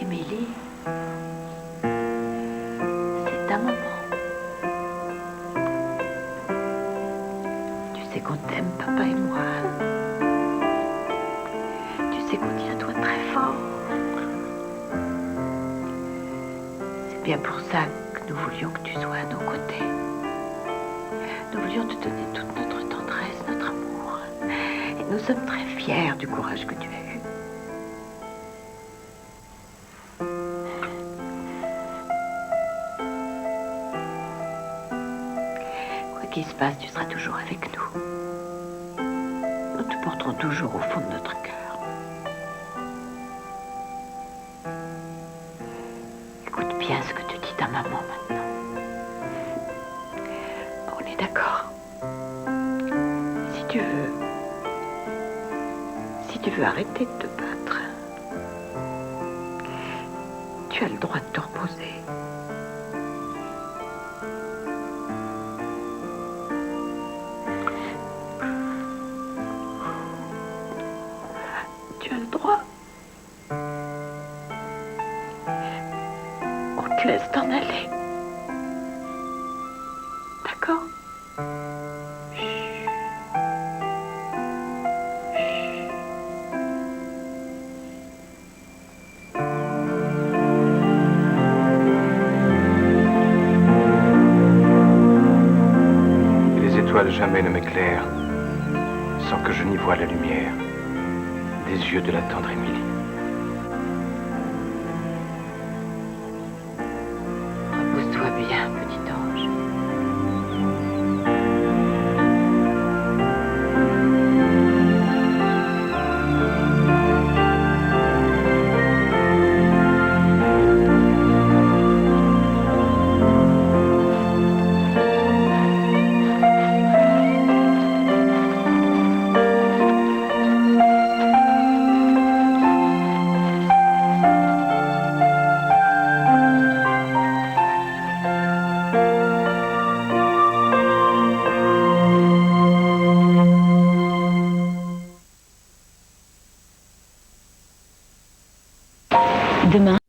Émilie, c'est ta maman. Tu sais qu'on t'aime, papa et moi. Tu sais qu'on tient à toi très fort. C'est bien pour ça que nous voulions que tu sois à nos côtés. Nous voulions te donner toute notre tendresse, notre amour. Et nous sommes très fiers du courage que tu as eu. Quoi qu'il se passe, tu seras toujours avec nous. Nous te porterons toujours au fond de notre cœur. Écoute bien ce que te dit ta maman maintenant. On est d'accord. Si tu veux arrêter de te battre, tu as le droit de te reposer. Tu as le droit. On te laisse t'en aller. D'accord? étoile jamais ne m'éclaire sans que je n'y voie la lumière des yeux de la tendre Émilie. Repose-toi bien, petit ange.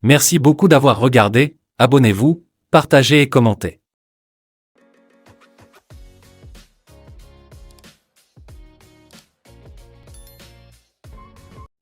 Merci beaucoup d'avoir regardé, abonnez-vous, partagez et commentez.